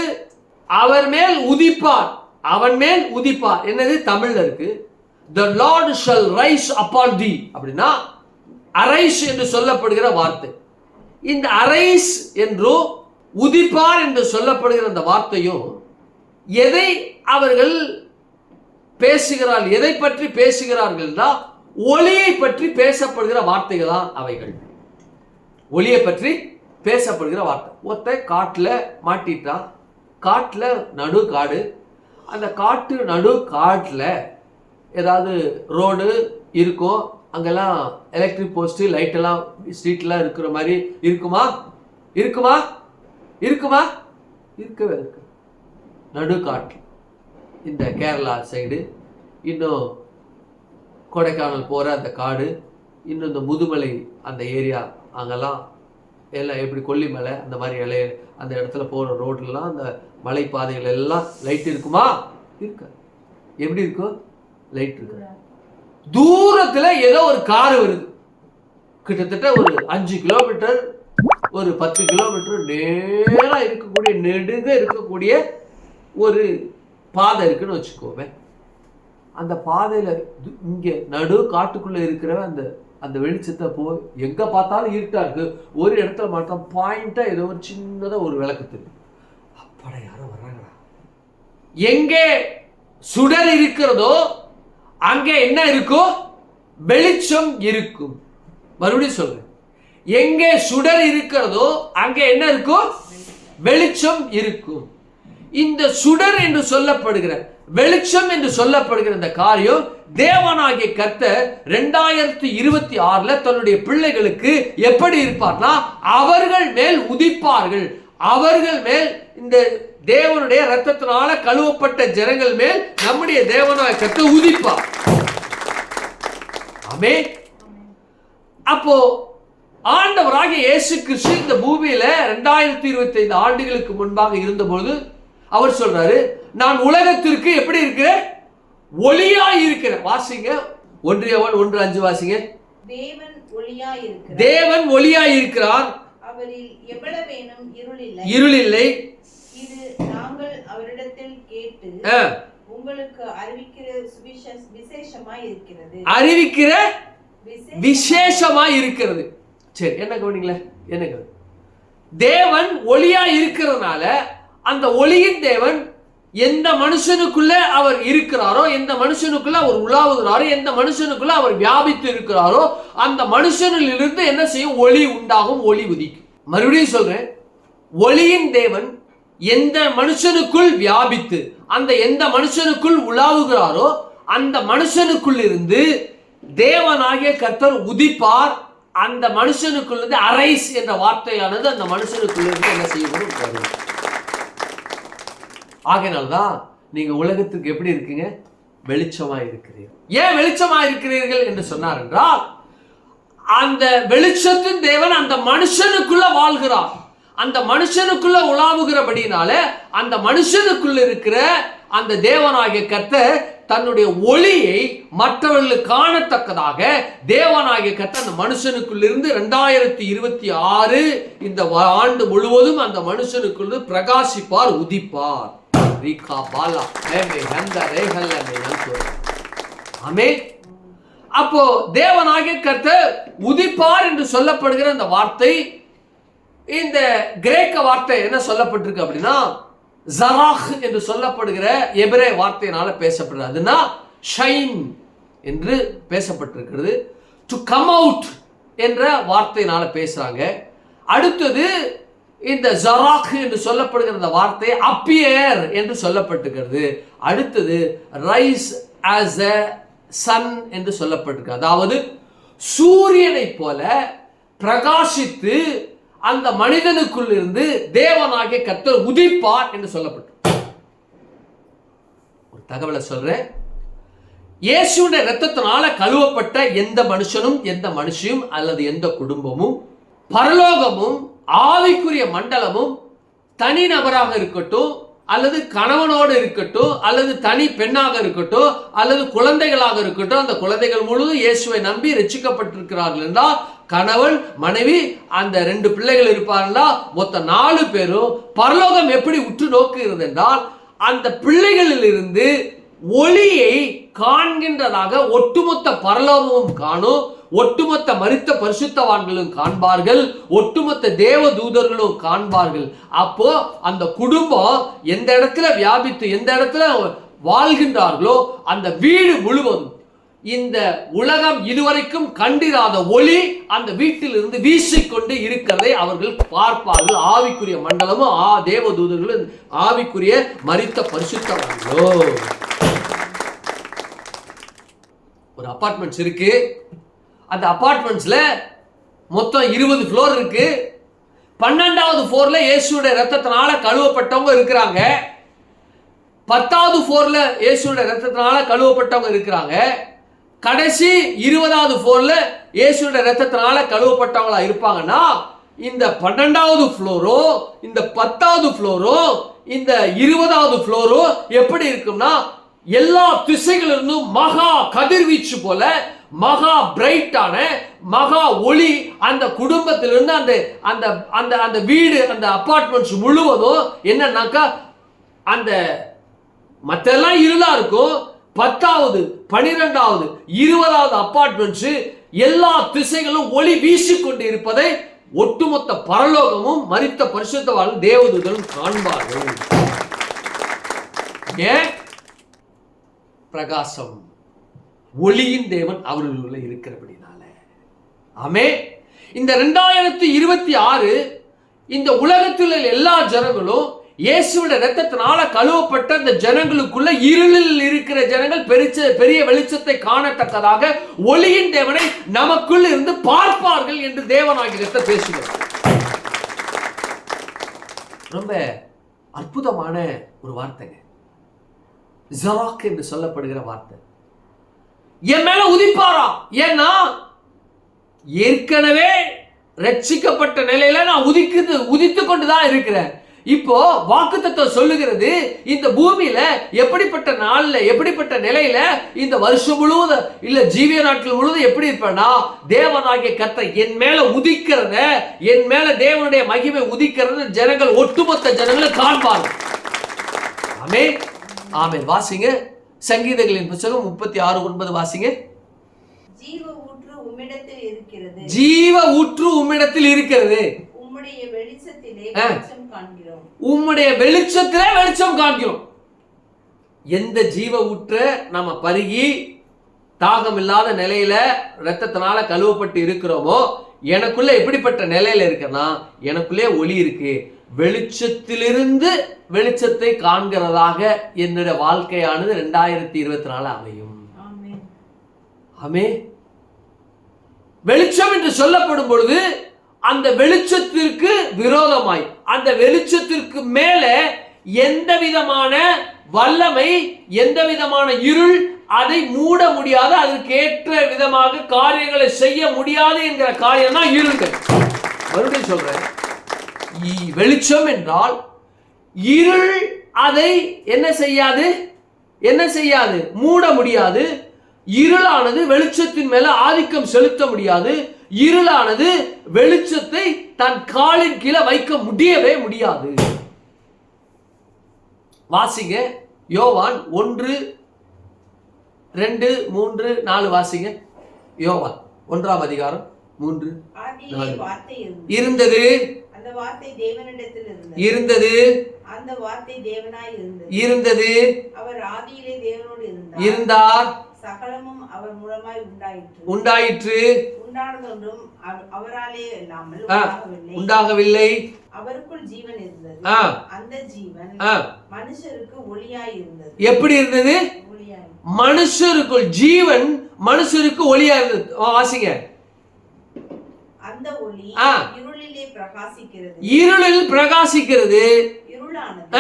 அவர் மேல் உதிப்பார், அவன் மேல் உதிப்பார். என்னது தமிழ்ல இருக்கு, the Lord shall rise upon thee அப்படின்னா அரைஸ் என்று சொல்லப்படுகிற வார்த்தை. இந்த அரைஸ் என்றும் உதிப்பார் என்று சொல்லப்படுகிற அந்த வார்த்தையும் எதை அவர்கள் பேசுகிறார்கள், எதை பற்றி பேசுகிறார்கள், ஒளியை பற்றி பேசப்படுகிற வார்த்தைகள் தான் அவைகள். ஒளியை பற்றி பேசப்படுகிற வார்த்தை. ஒருத்த காட்டில் மாட்டிட்டான், காட்டில் நடு காடு, அந்த காட்டு நடு காட்டில் ஏதாவது ரோடு இருக்கும், அங்கெல்லாம் எலக்ட்ரிக் போஸ்ட் லைட்டெல்லாம் ஸ்ட்ரீட்லாம் இருக்கிற மாதிரி இருக்குமா, இருக்குமா, இருக்குமா, இருக்கவே இருக்கு. நடு காட்டில் இந்த கேரளா சைடு இன்னும் கொடைக்கானல் போகிற அந்த காடு, இன்னும் இந்த முதுமலை அந்த ஏரியா, அங்கெல்லாம் எல்லாம் எப்படி கொல்லிமலை அந்த மாதிரி அந்த இடத்துல போகிற ரோட்லலாம் அந்த மலைப்பாதைகள் எல்லாம் லைட் இருக்குமா? இருக்க. எப்படி இருக்கும்? லைட் இருக்கு. தூரத்தில் ஏதோ ஒரு கார் வருது, கிட்டத்தட்ட ஒரு 5 கிலோமீட்டர் ஒரு 10 கிலோமீட்டர் நேராக இருக்கக்கூடிய நெடுக இருக்கக்கூடிய ஒரு பாதை இருக்குன்னு வச்சுக்கோமே. அந்த பாதையில் இங்கே நடு காட்டுக்குள்ளே இருக்கிற அந்த அந்த வெளிச்சத்தை போய் எங்கே பார்த்தாலும் இருட்டா இருக்கு. ஒரு இடத்துல மட்டும் பாயிண்டாக ஏதோ ஒரு சின்னதாக ஒரு விளக்கு தெரியும். அப்பாடா, யாரோ வர்றாங்களா? எங்கே சுடர் இருக்கிறதோ அங்கே என்ன இருக்கும்? வெளிச்சம் இருக்கும். மறுபடியும் சொல்றேன், எங்கே சுடர் இருக்கிறதோ அங்கே என்ன இருக்கும்? வெளிச்சம் இருக்கும். இந்த சுடர் என்று சொல்லப்படுகிற, வெளிச்சம் என்று சொல்லப்படுகிற இந்த காரியம் தேவனாகிய கர்த்தர் 2026 தன்னுடைய பிள்ளைகளுக்கு எப்படி இருப்பார்னா, அவர்கள் மேல் உதிப்பார்கள். அவர்கள் மேல், இந்த தேவனுடைய இரத்தத்தினால கழுவப்பட்ட ஜனங்கள் மேல் நம்முடைய தேவனாகிய கர்த்தர் உதிப்பார். ஆமென். அப்போ ஆண்டவராகிய இயேசு கிறிஸ்து இந்த பூமியில 2025 ஆண்டுகளுக்கு முன்பாக இருந்தபோது அவர் சொல்றாரு, நான் உலகத்திற்கு எப்படி இருக்கிறேன்? ஒளியாய் இருக்கிறேன். வாசிங்க 1 யோவான் 1:5 வாசிங்க.
தேவன் ஒளியாய் இருக்கிறார்.
தேவன் ஒளியாய் இருக்கிறார்.
அவரில் எவ்வளவேனும் இருளில்லை.
இருளில்லை.
இது நாங்கள் அவரிடத்தில் கேட்டு உங்களுக்கு அறிவிக்கிற விசேஷமாய் இருக்கிறது.
அறிவிக்கிற விசேஷமாய் இருக்கிறது. சரி, என்ன கவனிங்களேன், என்ன கவனி. தேவன் ஒளியாய் இருக்கிறதுனால அந்த ஒளியின் தேவன் எந்த மனுஷனுக்குள்ள அவர் இருக்கிறாரோ, எந்த மனுஷனுக்குள்ள அவர் உலாவுகிறாரோ, எந்த மனுஷனுக்குள்ள அவர் வியாபித்து இருக்கிறாரோ, அந்த மனுஷனில் இருந்து என்ன செய்யும்? ஒளி உண்டாகும், ஒளி உதிக்கும். மறுபடியும் சொல்றேன், ஒளியின் தேவன் எந்த மனுஷனுக்குள் வியாபித்து அந்த எந்த மனுஷனுக்குள் உலாவுகிறாரோ அந்த மனுஷனுக்குள் இருந்து தேவனாகிய கர்த்தர் உதிப்பார். அந்த மனுஷனுக்குள்ள இருந்து அரைஸ் என்ற வார்த்தையானது அந்த மனுஷனுக்குள்ள இருந்து என்ன செய்யணும்? ஆகையினால்தான் நீங்க உலகத்துக்கு எப்படி இருக்கீங்க? வெளிச்சமா இருக்கிறீர்கள். ஏன் வெளிச்சமா இருக்கிறீர்கள் என்று சொன்னார் என்றால், அந்த வெளிச்சத்தின் தேவன் அந்த மனுஷனுக்குள்ள வாழ்கிறார். அந்த மனுஷனுக்குள்ள உலாவுகிறபடினால அந்த மனுஷனுக்குள்ள இருக்கிற அந்த தேவனாகிய கர்த்தர் தன்னுடைய ஒளியை மற்றவர்களுக்கு காணத்தக்கதாக தேவனாகிய கர்த்தர் அந்த மனுஷனுக்குள்ள இருந்து 2026 இந்த ஆண்டு முழுவதும் அந்த மனுஷனுக்குள்ள பிரகாசிப்பார், உதிப்பார். அப்போ தேவனாகிய கர்த்தர் உதிப்பார் என்று சொல்லப்படுகிற அந்த வார்த்தை, இந்த கிரேக்க வார்த்தை என்ன சொல்லப்பட்டிருக்கு அப்படின்னா, ஜராஹ் என்று சொல்லப்படுகிற எபிரே வார்த்தையினால பேசப்படுறது. அதுனா ஷைன் என்று பேசப்பட்டிருக்கிறது. டு கம் அவுட் என்ற வார்த்தையினால பேசுறாங்க. அடுத்தது இந்த ஜராஹ் என்று சொல்லப்படுகிற அந்த வார்த்தை அப்பியர் என்று சொல்லப்பட்டிருக்கிறது. அடுத்தது ரைஸ் ஆஸ் எ சன் என்று சொல்லப்பட்டிருக்கு. அதாவது சூரியனை போல பிரகாசித்து அந்த மனிதனுக்குள் இருந்து தேவனாகிய கர்த்தர் உதிப்பார் என்று சொல்லப்பட்டு. ஒரு தகவலை சொல்றேன், இயேசுவின் இரத்தத்தினால கழுவப்பட்ட எந்த மனுஷனும், எந்த மனுஷியும் அல்லது எந்த குடும்பமும், பரலோகமும் ஆவிக்குரிய மண்டலமும், தனி நபராக இருக்கட்டும் அல்லது கணவனோடு இருக்கட்டும் அல்லது தனி பெண்ணாக இருக்கட்டும் அல்லது குழந்தைகளாக இருக்கட்டும், அந்த குழந்தைகள் முழுவதும் இயேசுவை நம்பி ரட்சிக்கப்பட்டிருக்கிறார்கள் என்றால், கணவன் மனைவி அந்த 2 பிள்ளைகள் இருப்பார்களா, மொத்தம் 4 பேரும் பரலோகம் எப்படி உற்று நோக்குகிறது என்றால், அந்த பிள்ளைகளில் இருந்து ஒளியை காண்கின்றதாக ஒட்டுமொத்த பரலோகமும் காணும், ஒட்டுமொத்த மரித்த பரிசுத்தவான்களும் காண்பார்கள், ஒட்டுமொத்த தேவ தூதர்களும் காண்பார்கள். அப்போ அந்த குடும்பம் எந்த இடத்துல வியாபித்து எந்த இடத்துல வாழ்கின்றார்களோ அந்த வீடு முழுவதும் இந்த உலகம் இதுவரைக்கும் கண்டிராத ஒளி அந்த வீட்டில் இருந்து வீசிக்கொண்டு இருக்கிறதை அவர்கள் பார்ப்பார்கள். ஆவிக்குரிய மண்டலமும் தேவ தூதர்களும் ஆவிக்குரிய மரித்த பரிசுத்தவான்களோ. ஒரு அபார்ட்மெண்ட்ஸ் இருக்கு. அந்த அபார்ட்மெண்ட்ஸ்ல மொத்தம் 20 ஃப்ளோர் இருக்கு. 12வது ஃப்ளோர்ல இயேசுவோட இரத்தத்தினால கழுவப்பட்டவங்க இருக்கிறாங்க. 10வது ஃப்ளோர்ல இயேசுவோட ரத்தத்தினால கழுவப்பட்டவங்க இருக்கிறாங்க. கடைசி 20வது ஃப்ளோர்ல இயேசுவோட ரத்தத்தினால கழுவப்பட்டவங்களா இருப்பாங்கன்னா, இந்த 12வது ஃப்ளோரோ இந்த 10வது ஃப்ளோரோ இந்த 20வது ஃப்ளோரோ எப்படி இருக்கும்னா, எல்லா திசைகளிலிருந்தும் மகா கதிர்வீச்சு போல மகா பிரைட்டான மகா ஒளி அந்த குடும்பத்திலிருந்து அந்த அந்த அந்த அந்த வீடு அந்த அபார்ட்மெண்ட்ஸ் முழுவதும் என்னன்னாக்கா, அந்த மற்றெல்லாம் இருளா இருக்கும். 10வது 12வது 20வது அபார்ட்மெண்ட்ஸ் எல்லா திசைகளும் ஒளி வீசிக்கொண்டு இருப்பதை ஒட்டுமொத்த பரலோகமும் மரித்த பரிசுத்தவான்களும் தேவதூதர்களும் காண்பார்கள். ஏன்? பிரகாசம், ஒளியின் தேவன் அவர்களுக்குள்ள இருக்கிறபடினால. ஆமென். இந்த 2026 இந்த உலகத்தில் எல்லா ஜனங்களும் இயேசுவோட இரத்தத்தினால கழுவப்பட்ட இந்த ஜனங்களுக்குள்ள இருளில் இருக்கிற ஜனங்கள் பெரிய வெளிச்சத்தை காணத்தக்கதாக ஒளியின் தேவனை நமக்குள்ள இருந்து பார்ப்பார்கள் என்று தேவனாகிய பேசுகிறார். ரொம்ப அற்புதமான ஒரு வார்த்தைங்க. ஜராக் என்று சொல்லப்படுகிற வார்த்தை. என் மேல உதிப்பாரா? ஏன்னா ஏற்கனவே ரட்சிக்கப்பட்ட நிலையில நான் உதித்து கொண்டுதான் இருக்கிறேன். இப்போ வாக்குத்தத்தம் சொல்லுகிறது, இந்த பூமியில எப்படிப்பட்ட நாள்ல எப்படிப்பட்ட நிலையில இந்த வருஷம் முழுவதும் இல்ல ஜீவிய நாட்கள் முழுவதும் எப்படி இருப்பேன்னா, தேவனாகிய கர்த்தர் என் மேல உதிக்கிறத, என் மேல தேவனுடைய மகிமை உதிக்கிறது ஜனங்கள் ஒட்டுமொத்த ஜனங்களை காண்பார்கள். ஆமென் ஆமென். வாசிங்க சங்கீதங்களின் புத்தகம் 36:9 வாசிங்க.
ஜீவ ஊற்று உம்மிடத்தில் இருக்கிறது,
ஜீவ ஊற்று உம்மிடத்தில் இருக்கிறது,
உம்முடைய வெளிச்சத்திலே வெளிச்சம் காண்கிறோம்.
உம்முடைய வெளிச்சத்திலே வெளிச்சம் காண்கிறோம். எந்த ஜீவ ஊற்ற நம்ம பருகி தாகம் இல்லாத நிலையில இரத்தத்தினால கழுவப்பட்டு இருக்கிறோமோ, எனக்குள்ள எப்படிப்பட்ட நிலையில இருக்குன்னா, எனக்குள்ளே ஒளி இருக்கு. வெளிச்சத்திலிருந்து வெளிச்சத்தை காண்கிறதாக என்னுடைய வாழ்க்கையானது 2024 அமையும். ஆமென். வெளிச்சம் என்று சொல்லப்படும் பொழுது அந்த வெளிச்சத்திற்கு விரோதமாய், அந்த வெளிச்சத்திற்கு மேல எந்த விதமான வல்லமை, எந்த விதமான இருள் அதை மூட முடியாது, அதற்கு ஏற்ற விதமாக காரியங்களை செய்ய முடியாது என்கிற காரியம் தான் இருள்கள். மறுபடியும் சொல்றேன், வெளிச்சம் என்றால் இருள் அதை என்ன செய்யாது மூட முடியாது. இருளானது வெளிச்சத்தின் மேல ஆதிக்கம் செலுத்த முடியாது. இருளானது வெளிச்சத்தை தன் காலின் கீழே வைக்க முடியவே முடியாது. வாசிங்க யோவான் 1:2-3-4 வாசிங்க. யோவான் 1ஆம் அதிகாரம் 3-4. இருந்தது,
அந்த வார்த்தை தேவனிடத்தில்
இருந்தது,
அந்த வார்த்தை தேவனாய்
இருந்தது,
அவர் ஆதியிலே தேவனோடு
இருந்தார்,
சகலமும் அவர் மூலமாய்
உண்டாயிற்று,
உண்டானதொன்றும் அவராலே இல்லாமல்
உண்டாகவில்லை.
அவருக்குள் ஜீவன் இருந்தது, அந்த ஜீவன் மனுஷருக்கு ஒளியாய் இருந்தது.
எப்படி இருந்தது? மனுஷருக்குள் ஜீவன் மனுஷருக்கு ஒளியா இருந்தது. வாசிங்க.
அந்த ஒளி இருளிலே பிரகாசிக்கிறது,
இருளில் பிரகாசிக்கிறது,
இருளானது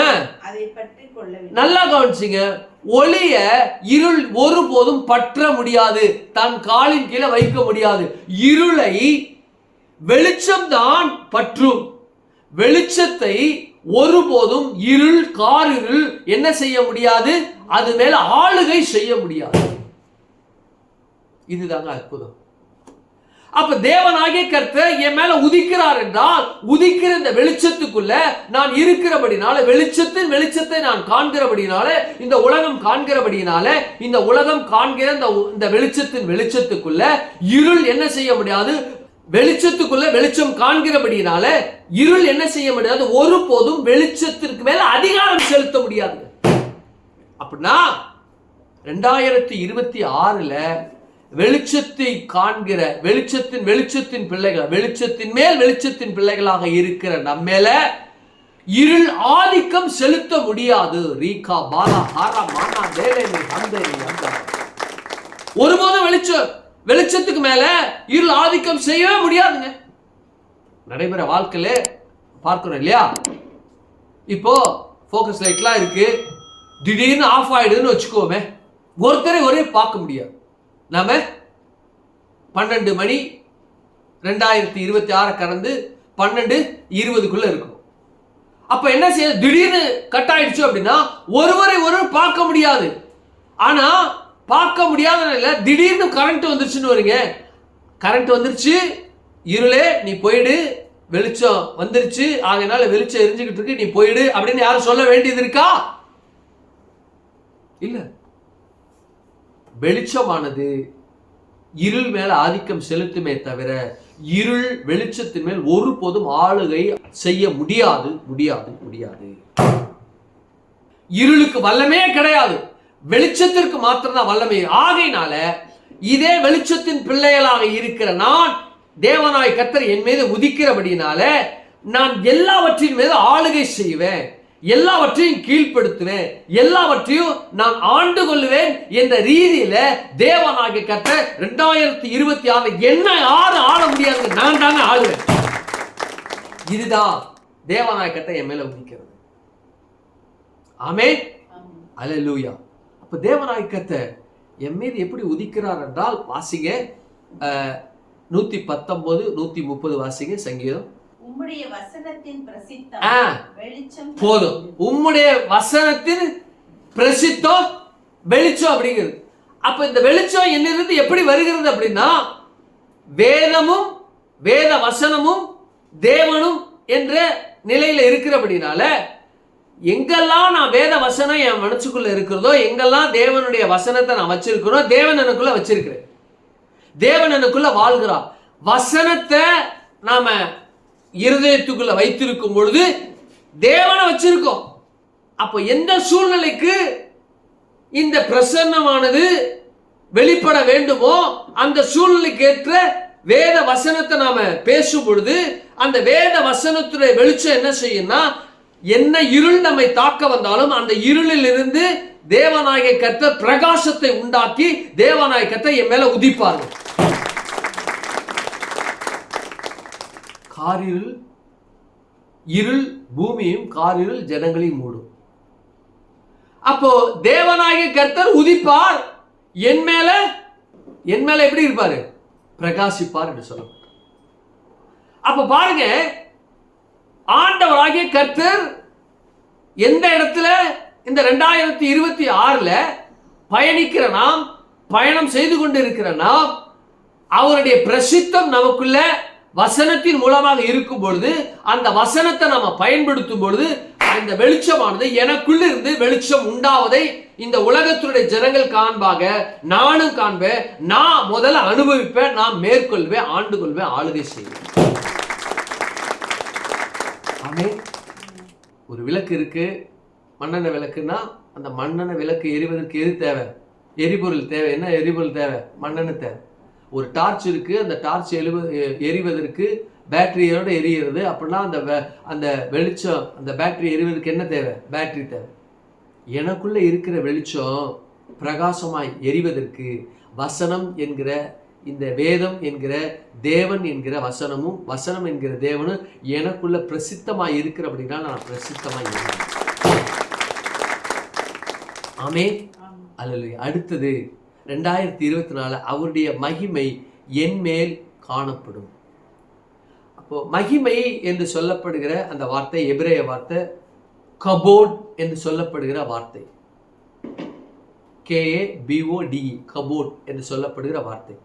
அதை பற்றி கொள்ளவில்லை.
நல்லா கவனிச்சுங்க. ஒளிய இருள் ஒருபோதும் பற்ற முடியாது, தன் காலின் கீழே வைக்க முடியாது. இருளை வெளிச்சம்தான் பற்றும். வெளிச்சத்தை ஒருபோதும் காரிருள் என்ன செய்ய முடியாது, அது மேல ஆளுகை செய்ய முடியாது. இதுதாங்க அற்புதம். அப்ப தேவனாகிய கர்த்தர் என் மேல உதிக்கிறார் என்றால், உதிக்கிற இந்த வெளிச்சத்துக்குள்ள நான் இருக்கிறபடினால, வெளிச்சத்தின் வெளிச்சத்தை நான் காண்கிறபடினால, இந்த உலகம் காண்கிறபடினால, இந்த உலகம் காண்கிற இந்த வெளிச்சத்தின் வெளிச்சத்துக்குள்ள இருள் என்ன செய்ய முடியாது. வெளிச்சத்துக்குள்ள வெளிச்சம் காண்கிறபடினால இருள் என்ன செய்ய முடியாது, ஒருபோதும் வெளிச்சத்திற்கு மேல அதிகாரம் செலுத்த முடியாது. அப்படின்னா 2026 வெளிச்சத்தை காண்கிற வெளிச்சத்தின் பிள்ளைகள், வெளிச்சத்தின் மேல் வெளிச்சத்தின் பிள்ளைகளாக இருக்கிற நம்மேல இருள் ஆதிக்கம் செலுத்த முடியாது. ரீகா பாலா ஹாரா மானா தேலேனி ஹந்தேரி அந்த ஒருபோதும் வெளிச்சத்துக்கு மேல இருள் ஆதிக்கம் செய்யவே முடியாதுங்க. நடைபெற வாழ்க்கையில பார்க்கிறோம் இல்லையா? இப்போ ஃபோக்கஸ் லைட்லாம் இருக்கு, திடீர்னு ஆஃப் ஆயிடுதுன்னு வச்சுக்கோமே, ஒருத்தரை ஒரே பார்க்க முடியாது. நாம 12 மணி 2026 கடந்து 12:20 இருக்கும். அப்ப என்ன செய்ய, திடீர்னு கட் ஆயிடுச்சு அப்படின்னா ஒருவரை ஒருவர் பார்க்க முடியாது. ஆனா பார்க்க முடியாத நிலையில திடீர்னு கரண்ட் வந்துருச்சுன்னு வருங்க, கரண்ட் வந்துருச்சு, இருளே நீ போயிடு, வெளிச்சம் வந்துருச்சு, ஆகையினால வெளிச்சம் எரிஞ்சுக்கிட்டு இருக்கு, நீ போயிடு அப்படின்னு யாரும் சொல்ல வேண்டியது இருக்கா? இல்ல. வெளிச்சமானது இருள் மேல ஆதிக்கம் செலுத்துமே தவிர இருள் வெளிச்சத்தின் மேல் ஒருபோதும் ஆளுகை செய்ய முடியாது முடியாது முடியாது. இருளுக்கு வல்லமே கிடையாது, வெளிச்சத்திற்கு மாத்திரம்தான் வல்லமை. ஆகையினால இதே வெளிச்சத்தின் பிள்ளைகளாக இருக்கிற நான், தேவனாய் கர்த்தர் என் மீது உதிக்கிறபடினால நான் எல்லாவற்றின் மீது ஆளுகை செய்வேன், எல்லாவற்றையும் கீழ்ப்படுத்துவேன், எல்லாவற்றையும் நான் ஆண்டு கொள்ளுவேன் என்ற ரீதியில தேவனாகிய கர்த்தர் 2026 என்ன யாரும் ஆள முடியாது, நான் தானே ஆளுவேன். இதுதான் தேவனாகிய கர்த்தர் என் மேல உதிக்கிறது. ஆமென், அல்லேலூயா. அப்ப தேவனாகிய கர்த்தர் என் மீது எப்படி உதிக்கிறார் என்றால், வாசிங்க 119 130 வாசிங்க சங்கீதம்.
உம்முடைய வசனத்தின் பிரசித்தம் வெளிச்சம்
போதும். உம்முடைய வசனத்தின் பிரசித்தம் வெளிச்சம் அப்படிங்கிறது. அப்ப இந்த வெளிச்சம் என்னிலிருந்து எப்படி வருகிறது அப்படின்னா, வேதமும் வேத வசனமும் தேவனும் என்ற நிலையில இருக்கிறபடினால, எங்கெல்லாம் நான் வேத வசனம் என் மனசுக்குள்ள இருக்கிறதோ, எங்கெல்லாம் தேவனுடைய வசனத்தை நான் வச்சிருக்கிறோம், தேவன் எனக்குள்ள வச்சிருக்கிறேன், தேவன் எனக்குள்ள வாழ்கிறார். வசனத்தை நாம இருதயத்துக்குள்ள வைத்திருக்கும் பொழுது தேவனை வச்சிருக்கோம். அப்போ எந்த சூழ்நிலைக்கு இந்த பிரசன்னமானது வெளிப்பட வேண்டுமோ அந்த சூழ்நிலைக்கு ஏற்ற வேத வசனத்தை நாம பேசும் பொழுது அந்த வேத வசனத்துடைய வெளிச்சம் என்ன செய்யும்னா, என்ன இருள் நம்மை தாக்க வந்தாலும் அந்த இருளில் இருந்து தேவனாகிய கர்த்தர் பிரகாசத்தை உண்டாக்கி தேவனாகிய கர்த்தர் என் மேல உதிப்பார்கள். காரிருள், இருள் பூமியும், காரிருள் ஜனங்களையும் மூடும். அப்போ தேவனாகிய கர்த்தர் உதிப்பார், என் மேல எப்படி இருப்பாரு, பிரகாசிப்பார் என்று சொல்லப்படும். அப்ப பாருங்க, ஆண்டவராகிய கர்த்தர் எந்த இடத்துல இந்த 2026 பயணிக்கிற நாம், பயணம் செய்து கொண்டிருக்கிற நாம், அவருடைய பிரசித்தம் நமக்குள்ள வசனத்தின் மூலமாக இருக்கும் பொழுது, அந்த வசனத்தை நாம பயன்படுத்தும் பொழுது அந்த வெளிச்சமானது எனக்குள்ள இருந்து வெளிச்சம் உண்டாவதை இந்த உலகத்துடைய ஜனங்கள் காண்பாக, நானும் காண்பேன், நான் முதல்ல அனுபவிப்பேன், நான் மேற்கொள்வேன், ஆண்டு கொள்வேன், ஆளுகை செய்வேன். ஆமென். ஒரு விளக்கு இருக்கு, மண்ணெண்ணெய் விளக்குன்னா அந்த மண்ணெண்ணெய் விளக்கு எரிவதற்கு எது தேவை, எரிபொருள் தேவை. என்ன எரிபொருள் தேவை? மண்ணெண்ணெய் தேவை. ஒரு டார்ச் இருக்கு, அந்த டார்ச் எரிவதற்கு பேட்டரியோட எரிகிறது. அப்படின்னா அந்த வெளிச்சம், அந்த பேட்டரி எரிவதற்கு என்ன தேவை? பேட்டரி தேவை. எனக்குள்ள இருக்கிற வெளிச்சம் பிரகாசமாய் எரிவதற்கு வசனம் என்கிற இந்த வேதம் என்கிற தேவன் என்கிற வசனமும், வசனம் என்கிற தேவனும் எனக்குள்ள பிரசித்தமாய் இருக்கிற அப்படின்னா நான் பிரசித்தமாய் இருக்கிறேன். ஆமென், அல்லேலூயா. அடுத்தது 2024 அவருடைய மகிமை என் மேல் காணப்படும். அப்போ மகிமை என்று சொல்லப்படுகிற அந்த வார்த்தை எபிரேய வார்த்தை கபோட் என்று சொல்லப்படுகிற வார்த்தை, KABODE, கபோட் என்று சொல்லப்படுகிற வார்த்தை.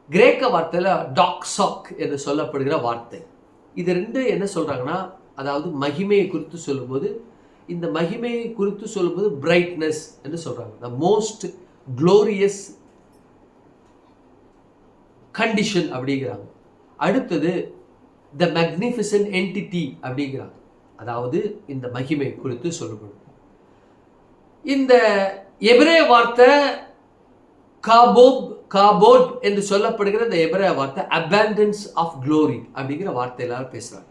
கிரேக்க வார்த்தையில டாக்ஸாக் என்று சொல்லப்படுகிற வார்த்தை. இது ரெண்டு என்ன சொல்றாங்கன்னா, அதாவது மகிமையை குறித்து சொல்லும்போது, இந்த மகிமையை குறித்து சொல்லும்போது பிரைட்னஸ் என்று சொல்றாங்க, த மோஸ்ட் க்ளோரியஸ் கண்டிஷன் அப்படிங்கிறாங்க. அடுத்தது த மேக்னிஃபிசன்ட் என்டிட்டி அப்படிங்கிறாங்க. அதாவது இந்த மகிமை குறித்து சொல்லப்படும். இந்த எபிரேய வார்த்தை காபோட் என்று சொல்லப்படுகிற இந்த எபிரேய வார்த்தை abundance of glory அப்படிங்கிற வார்த்தை எல்லாரும் பேசுறாங்க.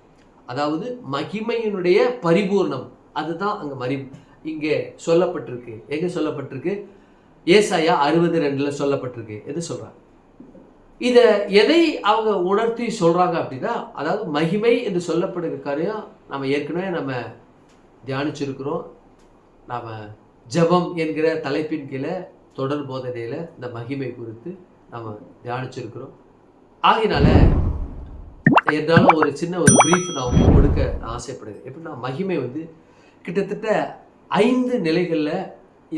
அதாவது மகிமையினுடைய பரிபூர்ணம், அதுதான் அங்க இங்கே சொல்லப்பட்டிருக்கு. எங்க சொல்லப்பட்டிருக்கு? ஏசாயா 60:2 சொல்லப்பட்டிருக்கு என்று சொல்றாங்க. இதை எதை அவங்க உணர்த்தி சொல்றாங்க அப்படின்னா, அதாவது மகிமை என்று சொல்லப்படுகிற காரியம் நம்ம ஏற்கனவே தியானிச்சிருக்கிறோம், நாம ஜெபம் என்கிற தலைப்பின் கீழே தொடர் போதனையில் இந்த மகிமை குறித்து நம்ம தியானிச்சிருக்கிறோம். ஆகையினால என்றாலும் ஒரு சின்ன ஒரு பிரீஃப் நான் உங்களுக்கு கொடுக்க நான் ஆசைப்படுகிறேன். எப்படின்னா மகிமை கிட்டத்தட்ட 5 நிலைகளில்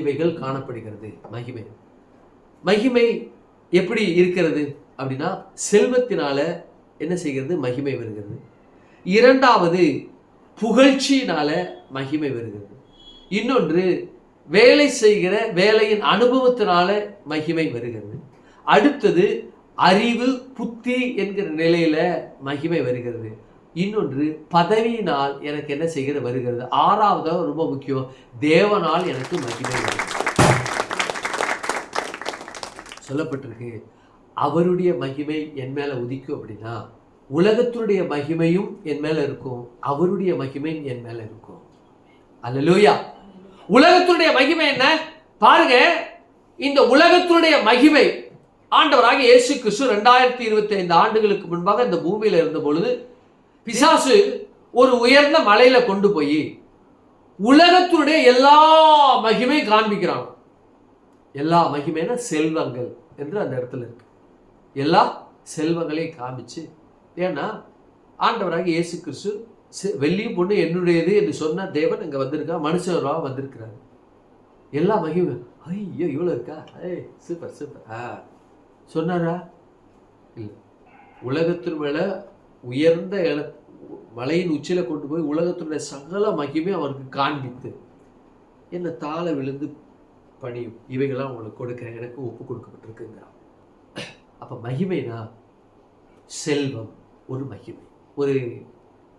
இவைகள் காணப்படுகிறது. மகிமை எப்படி இருக்கிறது அப்படின்னா, செல்வத்தினால என்ன செய்கிறது? மகிமை வருகிறது. இரண்டாவது, புகழ்ச்சியினால மகிமை வருகிறது. இன்னொன்று, வேலை செய்கிற வேலையின் அனுபவத்தினால மகிமை வருகிறது. அடுத்தது, அறிவு புத்தி என்கிற நிலையில மகிமை வருகிறது. இன்னொன்று, பதவியினால் எனக்கு என்ன செய்கிற வருகிறது. ஆறாவது ரொம்ப முக்கியம், தேவனால் எனக்கு மகிமை வருகிறது. சொல்லப்பட்டிருக்கு, அவருடைய மகிமை என் மேல உதிக்கும் அப்படின்னா உலகத்துடைய மகிமையும் என் மேல இருக்கும், அவருடைய மகிமை என் மேல இருக்கும். அல்லேலூயா. உலகத்துடைய மகிமை என்ன பாருங்க. இந்த உலகத்துடைய மகிமை ஆண்டவராக இயேசு கிறிஸ்து 2025 ஆண்டுகளுக்கு முன்பாக இந்த பூமியில இருந்த பொழுது பிசாசு ஒரு உயர்ந்த மலையில கொண்டு போய் உலகத்துடைய எல்லா மகிமை காண்பிக்கிறான். எல்லா மகிமைனா செல்வங்கள் என்று அந்த இடத்துல இருக்கு. எல்லா செல்வங்களையும் காமிச்சு, ஏன்னா ஆண்டவராக இயேசு கிறிஸ்து வெள்ளியும் பொண்ணு என்னுடையது என்று சொன்ன தேவன் இங்க வந்திருக்கா, மனுஷராக வந்திருக்கிறாரு. எல்லா மகிமை, ஐயோ இவ்வளவு இருக்கா, சூப்பர் சூப்பர் சொன்னாரா? இல்லை. உலகத்தின் மேல உயர்ந்த மலையின் உச்சியில கொண்டு போய் உலகத்தினுடைய சகல மகிமை அவருக்கு காண்பித்து என்ன தாழ விழுந்து பணியும் இவைகளாம் உங்களுக்கு கொடுக்கிறேன், எனக்கு ஒப்பு கொடுக்கப்பட்டிருக்குங்கிறான். அப்ப மகிமைனா செல்வம் ஒரு மகிமை. ஒரு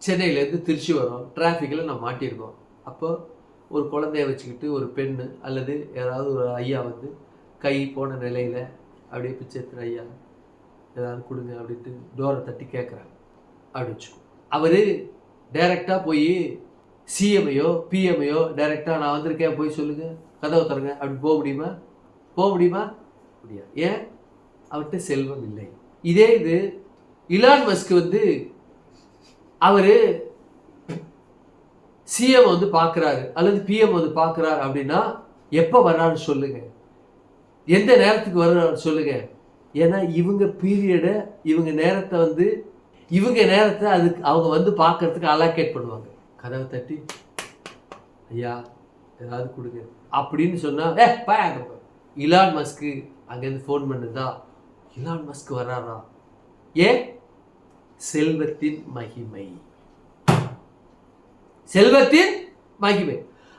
சென்னையிலேருந்து திருச்சி வரோம், டிராஃபிக்கில் நம்ம மாட்டியிருக்கோம். அப்போ ஒரு குழந்தைய வச்சுக்கிட்டு ஒரு பெண்ணு அல்லது யாராவது ஒரு ஐயா கை போன நிலையில் அப்படியே பிச்சை எடுத்துகிற ஐயா ஏதாவது கொடுங்க அப்படின்ட்டு டோரை தட்டி கேட்குறாங்க அப்படி வச்சுக்கோ. அவர் டைரெக்டாக போய் சிஎம்ஐயோ பிஎம்ஐயோ டைரெக்டாக நான் வந்திருக்கேன் போய் சொல்லுங்கள் கதவை தருங்க அப்படி போக முடியுமா? முடியாது. ஏன்? அவர்கிட்ட செல்வம் இல்லை. இதே இது இலான் மஸ்க் அவரு சிஎம் பார்க்குறாரு அல்லது பிஎம் பார்க்குறாரு அப்படின்னா எப்போ வர்றாரு சொல்லுங்க, எந்த நேரத்துக்கு வர்றாரு சொல்லுங்க. ஏன்னா இவங்க பீரியடை இவங்க நேரத்தை இவங்க நேரத்தை அதுக்கு அவங்க பார்க்கறதுக்கு அலோகேட் பண்ணுவாங்க. கதவை தட்டி ஐயா ஏதாவது கொடுங்க அப்படின்னு சொன்னா இலான் மஸ்க்கு அங்கேருந்து ஃபோன் பண்ணுதா, இலான் மஸ்க் வர்றாரா? ஏன்? செல்வத்தின் மகிமை. செல்வத்தின் மகிமை.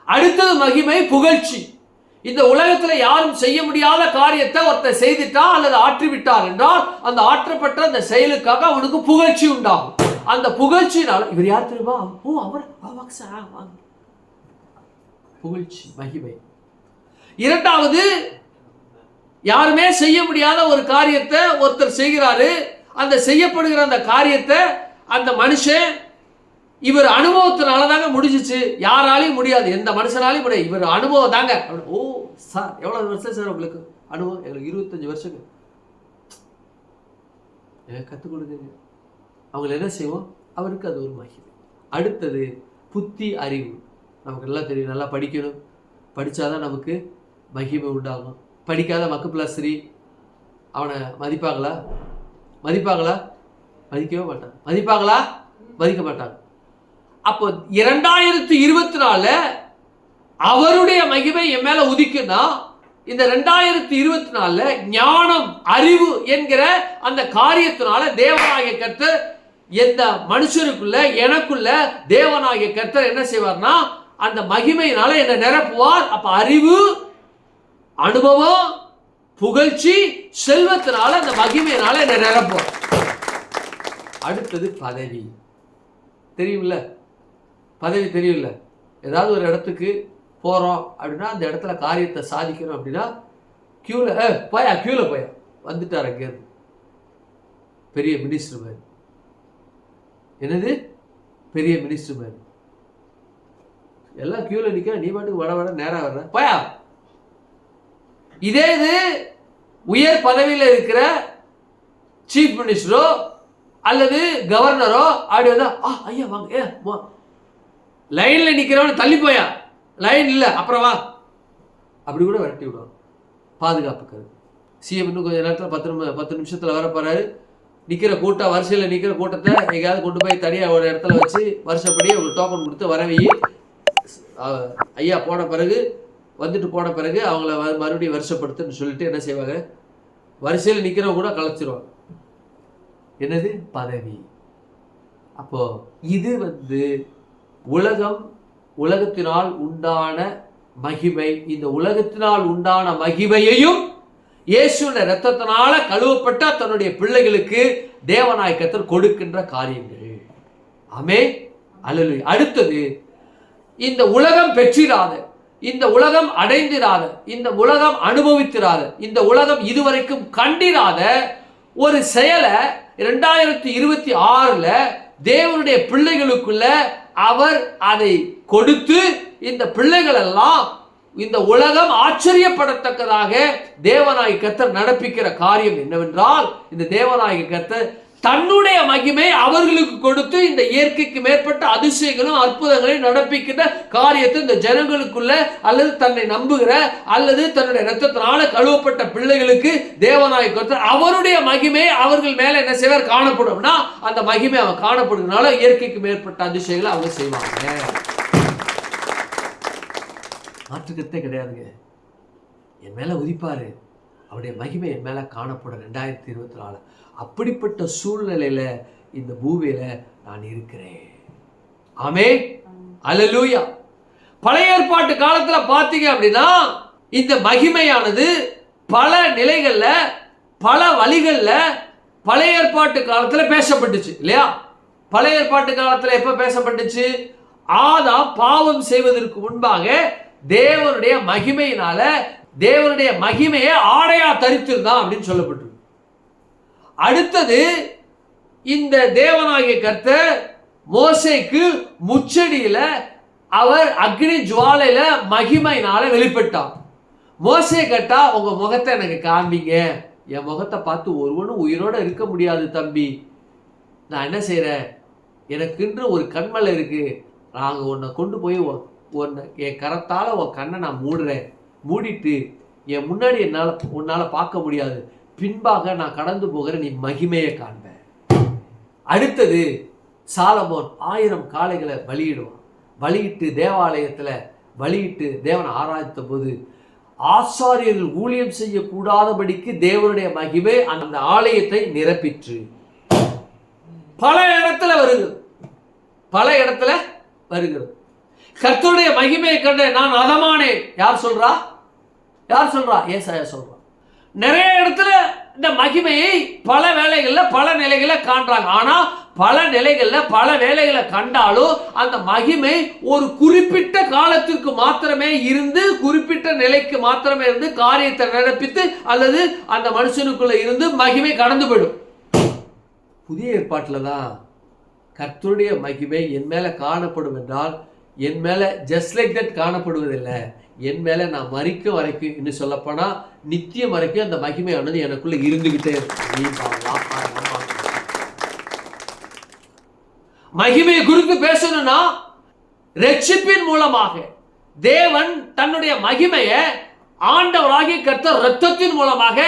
அடுத்தது மகிமை புகழ்ச்சி. இந்த உலகத்துல யாரும் செய்ய முடியாத காரியத்தை ஒருத்தர் செய்துட்டா அல்லது ஆற்றிவிட்டார் என்றால் அந்த ஆற்றப்பட்ட அந்த செயலுக்காக அவனுக்கு புகழ்ச்சி உண்டாகும். அந்த புகழ்ச்சியினால இவர் யார் தெரியுமா? அவர் புகழ்ச்சி மகிமை. இரண்டாவது, யாருமே செய்ய முடியாத ஒரு காரியத்தை ஒருத்தர் செய்கிறாரு. அந்த செய்யப்படுகிற அந்த காரியத்தை அந்த மனுஷன் இவர் அனுபவத்தினால தாங்க முடிஞ்சிச்சு, யாராலையும் முடியாது, எந்த மனுஷனாலையும் முடியாது, இவர் அனுபவம் தாங்க. ஓ சார் எவ்வளவு வருஷம் சார் உங்களுக்கு அனுபவம்? எங்களுக்கு 25 வருஷங்க. கற்றுக் கொடுங்க. அவங்களை என்ன செய்வோம்? அவருக்கு அது ஒரு மகிமை. அடுத்தது புத்தி அறிவு. நமக்கு எல்லாம் தெரியும், நல்லா படிக்கணும், படித்தாதான் நமக்கு மகிமை உண்டாகும். படிக்காத மக்கு பிளஸ் 3 அவனை மதிப்பாங்களா? மதிக்கவே மாட்டாங்க. மதிக்க மாட்டாங்க. அப்போ 2024 அவருடைய மகிமை என் மேல உதிக்குன்னா இந்த 2024 ஞானம் அறிவு என்கிற அந்த காரியத்தினால தேவனாகிய கர்த்தர் எந்த மனுஷருக்குள்ள எனக்குள்ள தேவனாகிய கர்த்தர் என்ன செய்வார்னா அந்த மகிமையினால என்ன நிரப்புவார். அப்ப அறிவு அனுபவம் புகழ்ச்சி செல்வத்தினால அந்த மகிமையினால என்ன நிரப்புவார். அடுத்தது பதவி. தெரியும்ல, பதவி தெரியும்ல. ஏதாவது ஒரு இடத்துக்கு போகிறோம் அப்படின்னா அந்த இடத்துல காரியத்தை சாதிக்கணும் அப்படின்னா கியூவில் போயா வந்துட்டார். அங்கேருந்து பெரிய மினிஸ்டர் மாதிரி. என்னது பெரிய மினிஸ்டர் மாதிரி? எல்லாம் கியூவில் நிற்க, நீ பாட்டுக்கு வட நேராக வர்ற போயா. இதே இது உயர் பதவியில் இருக்கிற சீஃப் மினிஸ்டரோ அல்லது கவர்னரோ அப்படி வந்தா ஐயா வாங்க லைன்ல நிக்கிறவன தள்ளி போயா, லைன் இல்ல அப்புறம் வா அப்படி கூட விரட்டி விடுவாங்க பாதுகாப்புக்கு. சிஎம் இன்னும் கொஞ்சம் நேரத்தில் 10 நிமிஷத்தில் வர போறாரு. நிற்கிற கூட்டம், வரிசையில் நிற்கிற கூட்டத்தை எங்கேயாவது கொண்டு போய் தனியாக ஒரு இடத்துல வச்சு வருஷப்படி ஒரு டோக்கன் கொடுத்து வரவி, ஐயா போன பிறகு வந்துட்டு போன பிறகு அவங்கள மறுபடியும் வருஷப்படுத்துன்னு சொல்லிட்டு என்ன செய்வாங்க, வரிசையில் நிற்கிறவங்க கூட கலைச்சிருவாங்க. என்னது பதவி. அப்போ இது உலகத்தினால் உண்டான மகிமை. இந்த உலகத்தினால் உண்டான மகிமையையும் இயேசுவின் இரத்தத்தினால கழுவப்பட்ட தன்னுடைய பிள்ளைகளுக்கு தேவனாய் கர்த்தர் கொடுக்கின்ற காரியங்கள். ஆமென், அல்லேலூயா. அடுத்தது, இந்த உலகம் பெற்றிராத, இந்த உலகம் அடைந்திராத, இந்த உலகம் அனுபவித்திராத, இந்த உலகம் இதுவரைக்கும் கண்டிராத ஒரு செயலை 2026 தேவனுடைய பிள்ளைகளுக்குள்ள அவர் அதை கொடுத்து, இந்த பிள்ளைகள் எல்லாம் இந்த உலகம் ஆச்சரியப்படத்தக்கதாக தேவனாய் கர்த்தர் நடப்பிக்கிற காரியம் என்னவென்றால், இந்த தேவனாய் கர்த்தர் தன்னுடைய மகிமை அவர்களுக்கு கொடுத்து இந்த இயற்கைக்கு மேற்பட்ட அதிசயங்களும் அற்புதங்களையும் நடப்பிக்கின்ற காரியத்தை இந்த ஜனங்களுக்குள்ள அல்லது தன்னை நம்புகிற அல்லது தன்னுடைய இரத்தத்தினால கழுவப்பட்ட பிள்ளைகளுக்கு தேவனாய் கர்த்தர் அவருடைய மகிமை அவர்கள் மேல என்ன செய்வார், காணப்படும்னா அந்த மகிமை அவன் காணப்படுறதுனால இயற்கைக்கு மேற்பட்ட அதிசயங்களை அவங்க செய்வாங்க. மாற்றுக்கத்தே கிடையாதுங்க. என் மேல உதிப்பாரு, அவருடைய மகிமை என் மேல காணப்படும் 2024. அப்படிப்பட்ட சூழ்நிலையில இந்த பூமியில நான் இருக்கிறேன். ஆமென், அல்லேலூயா. பழைய ஏற்பாட்டு காலத்துல பாத்தீங்க அப்படின்னா இந்த மகிமையானது பல நிலைகள்ல பல வழிகள்ல பழைய ஏற்பாட்டு காலத்துல பேசப்பட்டுச்சு இல்லையா? பழைய ஏற்பாட்டு காலத்துல எப்ப பேசப்பட்டுச்சு? ஆதாம் பாவம் செய்வதற்கு முன்பாக தேவனுடைய மகிமையினால தேவனுடைய மகிமையை ஆடையா தரித்திருந்தான் அப்படின்னு சொல்லப்பட்டிருக்கு. அடுத்தது, இந்த தேவனாகிய கர்த்தர் மோசேக்கு முச்சடியில அவர் அக்னி ஜுவாலையில மகிமையினால வெளிப்பட்டார். மோசே கேட்டா, உங்க முகத்தை எனக்கு காண்பீங்க, என் முகத்தை பார்த்து ஒருவனும் உயிரோட இருக்க முடியாது தம்பி. நான் என்ன செய்யறேன், எனக்குன்ற ஒரு கண்மலை இருக்கு, நாங்க உன்னை கொண்டு போய் என் கரத்தால உன் கண்ணை நான் மூடுறேன், மூடிட்டு என் முன்னாடி உன்னால பார்க்க முடியாது, பின்பாக நான் கடந்து போகிற நீ மகிமையை காண்ப. அடுத்தது, சாலமோன் 1000 காளைகளை பலியிட்டு தேவாலயத்துல பலியிட்டு தேவனை ஆராதித்த போது ஆசாரியர்கள் ஊழியம் செய்யக்கூடாதபடிக்கு தேவனுடைய மகிமை அந்த ஆலயத்தை நிரப்பிற்று. பல இடத்துல வருகிறது. கர்த்தருடைய மகிமையை கண்ட நான் அதமானேன். யார் சொல்றா? ஏசாயா சொல்றா. நிறைய இடத்துல இந்த மகிமையை பல வேளைகள்ல பல நிலைகளை காண்றாங்க. ஆனா பல நிலைகள்ல பல வேளைகளை கண்டாலும் அந்த மகிமை ஒரு குறிப்பிட்ட காலத்திற்கு மாத்திரமே இருந்து, குறிப்பிட்ட நிலைக்கு மாத்திரமே இருந்து காரியத்தை நடப்பித்து அல்லது அந்த மனுஷனுக்குள்ள இருந்து மகிமை கடந்து போயிடும். புதிய ஏற்பாட்டில் தான் கர்த்தருடைய மகிமை என் மேல காணப்படும் என்றால், என் மேல ஜஸ்ட் லைக் தட் காணப்படுவதில்லை, என் மேல நான் மரிக்கும் வரைக்கும், இன்னும் சொல்லப்போனா நித்தியம் வரைக்கும் அந்த மகிமையானது எனக்குள்ள இருந்துகிட்டே இருக்கும். மகிமையை குறித்து பேசணும்னா ரட்சிப்பின் மூலமாக தேவன் தன்னுடைய மகிமையை ஆண்டவராகிய கர்த்தர் இரத்தத்தின் மூலமாக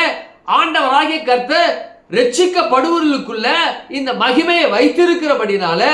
ஆண்டவராகிய கர்த்தர் ரட்சிக்கப்படுவர்களுக்குள்ள இந்த மகிமையை வைத்திருக்கிறபடினால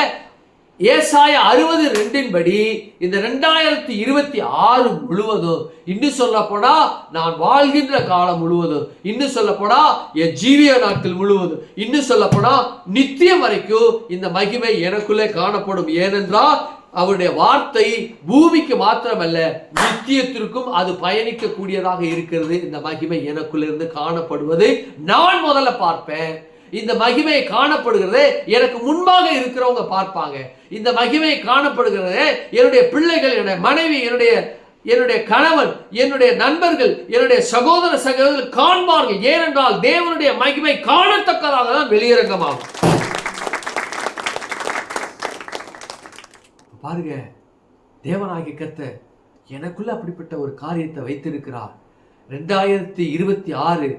ஏசாயா 60:2 படி இந்த 2026 முழுவதும், இன்னும் சொல்ல போனா நான் வாழ்கின்ற காலம் முழுவதும், இன்னும் சொல்ல போனா என் ஜீவிய நாட்கள் முழுவதும், இன்னும் சொல்ல போனா நித்தியம் வரைக்கும் இந்த மகிமை எனக்குள்ளே காணப்படும். ஏனென்றால் அவருடைய வார்த்தை பூமிக்கு மாத்திரமல்ல நித்தியத்திற்கும் அது பயணிக்க கூடியதாக இருக்கிறது. இந்த மகிமை எனக்குள்ளிருந்து காணப்படுவதை நான் முதல்ல பார்ப்பேன். இந்த மகிமை காணப்படுகிறது எனக்கு முன்பாக இருக்கிறவங்க பார்ப்பாங்க. இந்த மகிமை காணப்படுகிறது என்னுடைய பிள்ளைகள், என்னுடைய மனைவி, என்னுடைய கணவன், என்னுடைய நண்பர்கள், என்னுடைய சகோதரர்கள் காண்பார்கள். ஏனென்றால் தேவனுடைய மகிமை காணத்தக்கதாக தான் வெளியரங்கமாகும். பாருங்க, தேவனாகிய கர்த்தர் எனக்குள்ள அப்படிப்பட்ட ஒரு காரியத்தை வைத்திருக்கிறார். 2026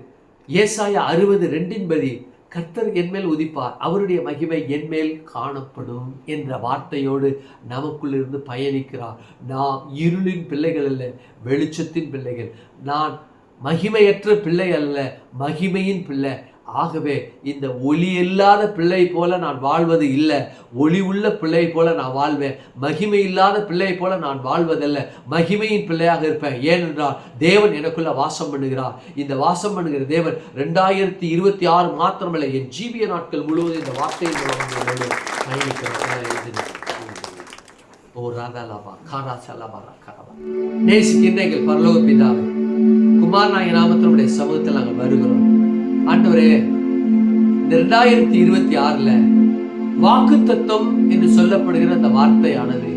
ஏசாயா 60:2 படி கர்த்தர் என்மேல் உதிப்பார், அவருடைய மகிமை என்மேல் காணப்படும் என்ற வார்த்தையோடு நமக்குள்ளிருந்து பயணிக்கிறார். நாம் இருளின் பிள்ளைகள் அல்ல, வெளிச்சத்தின் பிள்ளைகள். நான் மகிமையற்ற பிள்ளை அல்ல, மகிமையின் பிள்ளை. ஆகவே இந்த ஒளி இல்லாத பிள்ளை போல நான் வாழ்வது இல்லை, ஒளி உள்ள பிள்ளை போல நான் வாழ்வேன். மகிமை இல்லாத பிள்ளை போல நான் வாழ்வதல்ல, மகிமையின் பிள்ளையாக இருப்பேன். ஏனென்றால் தேவன் எனக்குள்ள வாசம் பண்ணுகிறார். இந்த வாசம் பண்ணுகிற தேவன் 2026 மாத்திரமல்ல, என் ஜீவிய நாட்கள் முழுவதும் இந்த வார்த்தையின் மூலம் பயணிக்கிறார். ஓ ராதாலாபா காரா சலாபாரா கரபா. நேசிக்கின்ற எங்கள் பரலோக பிதாவே, குமாரனாகிய நாமத்தினுடைய சமூகத்தில் நாங்கள் வருகிறோம். ஆண்டவரே, இந்த 2026 வாக்குத்தத்தம் என்று சொல்லப்படுகிற அந்த வார்த்தையானது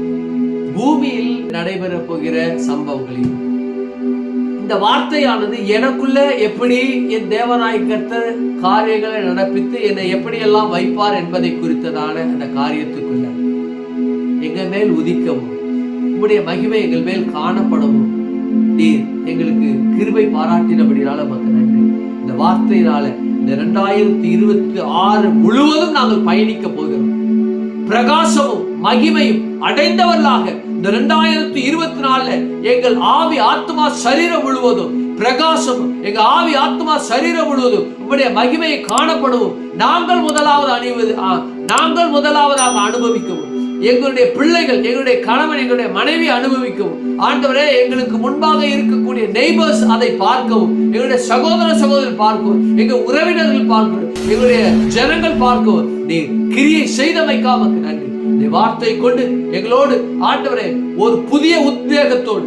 பூமியில் நடைபெற போகிற சம்பவங்களில் இந்த வார்த்தையானது எனக்குள்ள எப்படி என் தேவனாய் கர்த்தர் காரியங்களை நடப்பித்து என்னை எப்படியெல்லாம் வைப்பார் என்பதை குறித்ததான அந்த காரியத்துக்குள்ள எங்கள் மேல் உதிக்கவும், உம்முடைய மகிமை எங்கள் மேல் காணப்படவும் நீர் எங்களுக்கு கிருபை பாராட்டினபடினால மக்கள் நன்றி. இந்த வார்த்தையினால இந்த 2026 முழுவதும் நாங்கள் பயணிக்க போகிறோம். பிரகாசமும் மகிமையும் அடைந்தவர்களாக இந்த 2024 எங்கள் ஆவி ஆத்மா சரீரம் முழுவதும் பிரகாசமும், எங்க ஆவி ஆத்மா சரீரம் முழுவதும் உங்களுடைய மகிமையை காணப்படவும் நாங்கள் முதலாவதாக அனுபவிக்கவும், எங்களுடைய பிள்ளைகள், எங்களுடைய கணவன், எங்களுடைய மனைவி அனுபவிக்கவும், ஆண்டவரே எங்களுக்கு முன்பாக இருக்கக்கூடிய நெய்பர்ஸ் அதை பார்க்கவும், எங்களுடைய சகோதரர் பார்க்கவும், எங்கள் உறவினர்கள் பார்க்கவும், எங்களுடைய ஜனங்கள் பார்க்கவும் நீ கிரியை செய்தமைக்காம நன்றி. இந்த வார்த்தை கொண்டு எங்களோடு ஆண்டவரே ஒரு புதிய உத்வேகத்தோடு,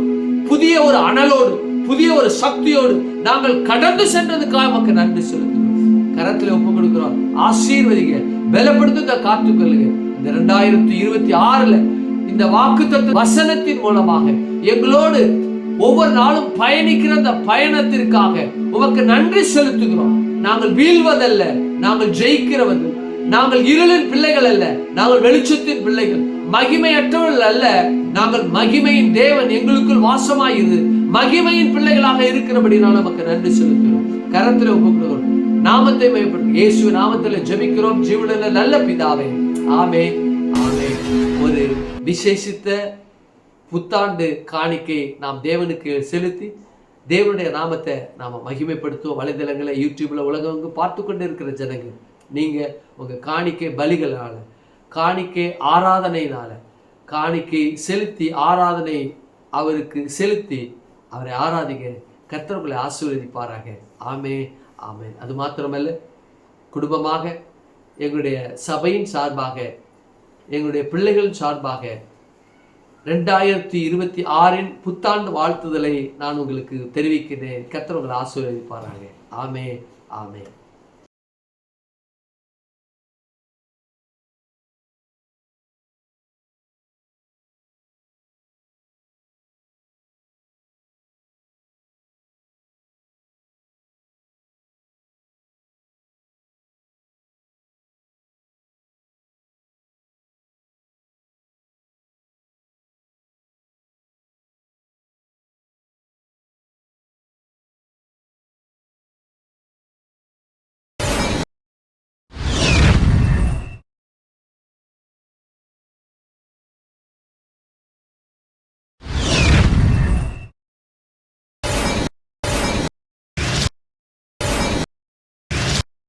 புதிய ஒரு அனலோடு, புதிய ஒரு சக்தியோடு நாங்கள் கடந்து சென்றதுக்காக நமக்கு நன்றி செலுத்துகிறோம். கரத்தில் ஒப்புக் கொடுக்கிறோம். ஆசீர்வதிங்க, பலப்படுத்துங்க, காத்துக்கொள்ளுங்க. இந்த 2026 இந்த வாக்குத்தத்த வசனத்தின் மூலமாக எங்களோடு ஒவ்வொரு நாளும் பயணிக்கிற அந்த பயணத்திற்காக உமக்கு நன்றி செலுத்துகிறோம். நாங்கள் வீழ்வதல்ல, நாங்கள் ஜெயிக்கிறவர்கள். நாங்கள் இருளின் பிள்ளைகள் அல்ல, நாங்கள் வெளிச்சத்தின் பிள்ளைகள். மகிமையற்றவர்கள் அல்ல, நாங்கள் மகிமையின் தேவன் எங்களுக்குள் வாசமாயிரு மகிமையின் பிள்ளைகளாக இருக்கிறபடினால நமக்கு நன்றி செலுத்துகிறோம். கரத்தில் ஒப்புக்கிறோம். நாமத்தை மேம்படுத்தும் இயேசு நாமத்தில் ஜெபிக்கிறோம் ஜீவனுள்ள நல்ல பிதாவே, ஆமென், ஆமென். ஒரு விசேஷித்த புத்தாண்டு காணிக்கை நாம் தேவனுக்கு செலுத்தி தேவனுடைய நாமத்தை நாம மகிமைப்படுத்துவோம். வலைதளங்களை, யூடியூப்ல உலகங்க பார்த்து கொண்டு இருக்கிற ஜனங்கள், நீங்க உங்க காணிக்கை பலிகளால, காணிக்கை ஆராதனையினால, காணிக்கை செலுத்தி ஆராதனை அவருக்கு செலுத்தி அவரை ஆராதிங்க. கர்த்தர் உங்களை ஆசீர்வதிப்பாராக. ஆமென், ஆமென். அது மாத்திரமல்ல, குடும்பமாக, எங்களுடைய சபையின் சார்பாக, எங்களுடைய பிள்ளைகளின் சார்பாக 2026 புத்தாண்டு வாழ்த்துதலை நான் உங்களுக்கு தெரிவிக்கிறேன். கர்த்தர் உங்களை ஆசீர்வதிப்பாராக. ஆமென், ஆமென்.